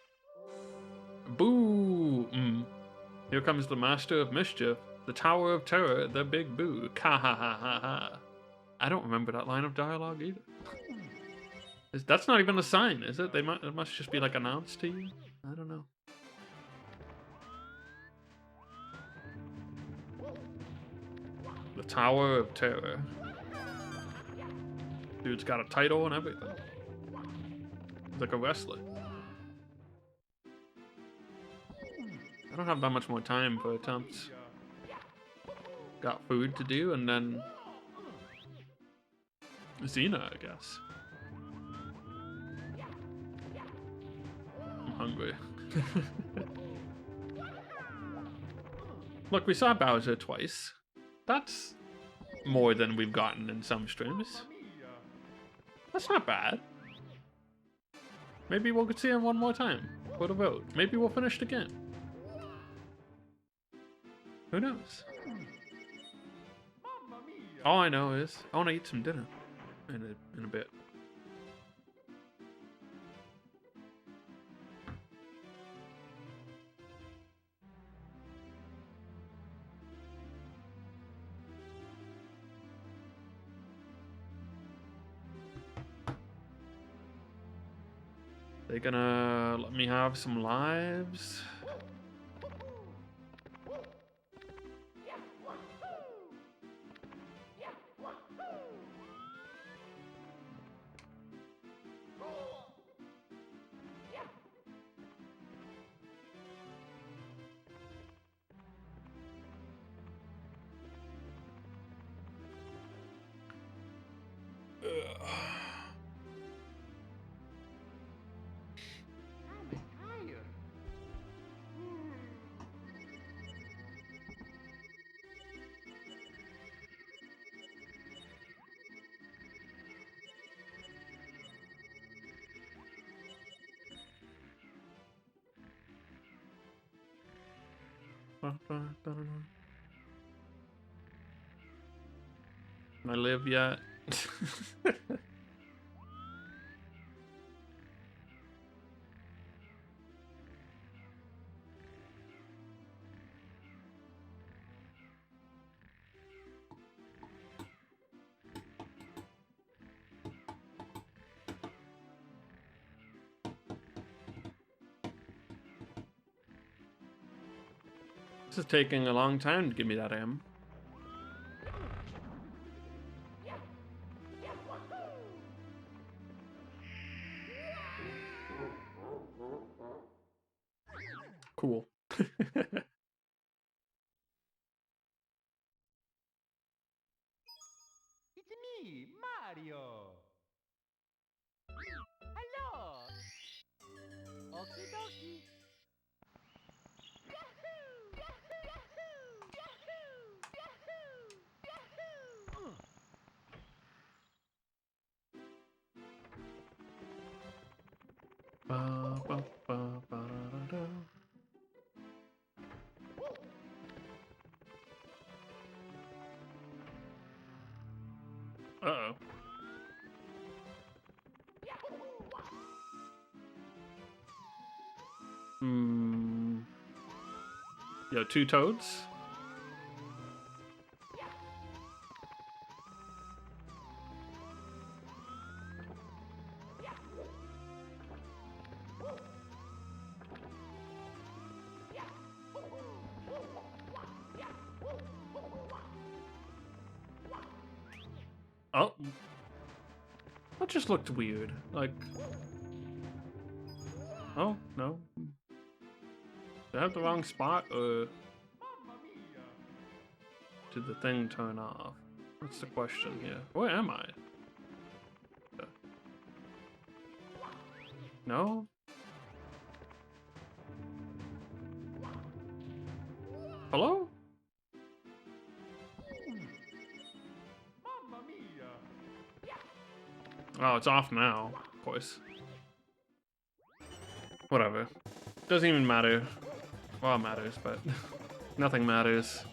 Boo! Here comes the master of mischief, the Tower of Terror, the Big Boo. Ka ha ha ha ha. I don't remember that line of dialogue either. That's not even a sign, is it? It must just be like announced to you. I don't know. The Tower of Terror. Dude's got a title and everything. He's like a wrestler. I don't have that much more time for attempts. Got food to do and then Xena, I guess. I'm hungry. Look, we saw Bowser twice. That's more than we've gotten in some streams. That's not bad. Maybe we'll see him one more time for the vote. Maybe we'll finish the game. Who knows? All I know is I want to eat some dinner in a bit. They gonna let me have some lives? Can I live yet? This is taking a long time to give me that M. Cool. It's me, Mario. Hello. Okie dokie. Ba, ba, ba, ba, da, da. Uh-oh. Yo, two toads? Oh. That just looked weird. Like... Oh, no. Did I have the wrong spot, or... did the thing turn off? That's the question here. Where am I? No? Hello? Oh, it's off now, of course. Whatever. Doesn't even matter. Well, it matters, but nothing matters.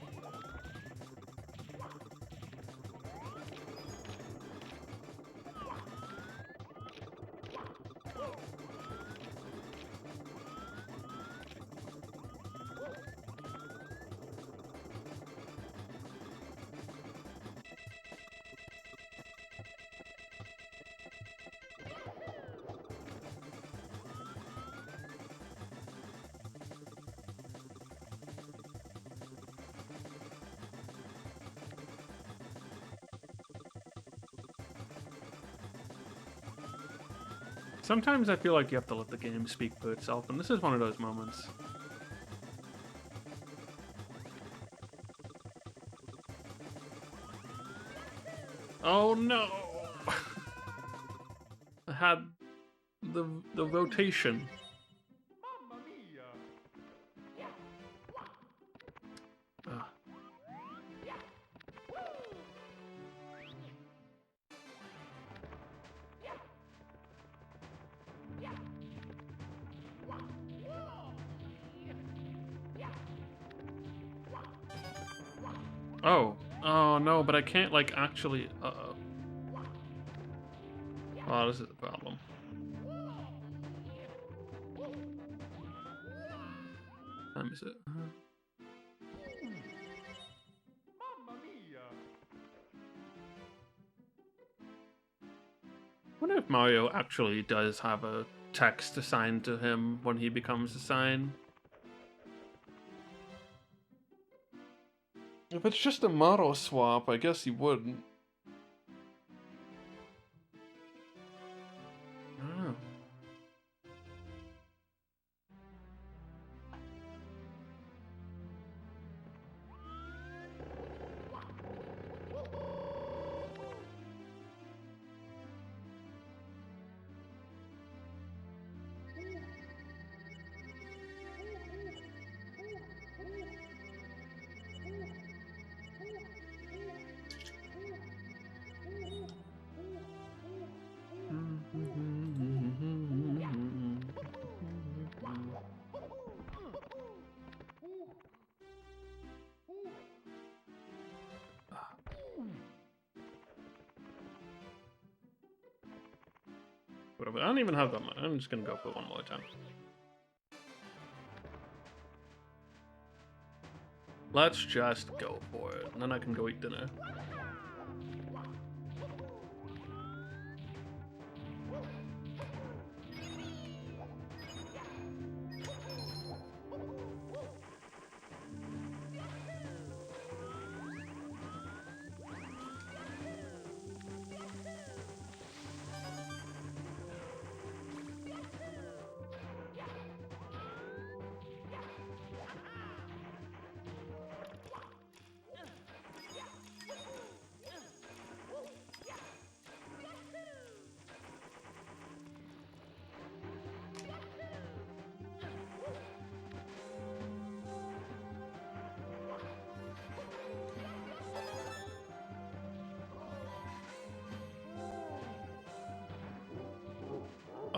Sometimes I feel like you have to let the game speak for itself, and this is one of those moments. Oh no! I had the rotation. Mamma mia! Ugh. Oh. Oh no, but I can't like actually uh-oh. Oh, this is a problem. Time is it? Mamma mia! I wonder if Mario actually does have a text assigned to him when he becomes a sign. If it's just a model swap, I guess he wouldn't. I don't know. Whatever. I don't even have that much. I'm just gonna go for it one more time. Let's just go for it, and then I can go eat dinner.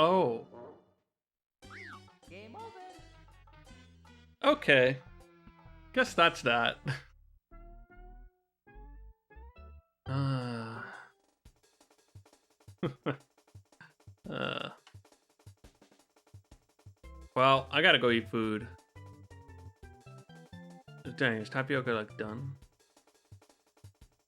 Oh. Game over! Okay. Guess that's that. Well, I gotta go eat food. Dang, is tapioca like done?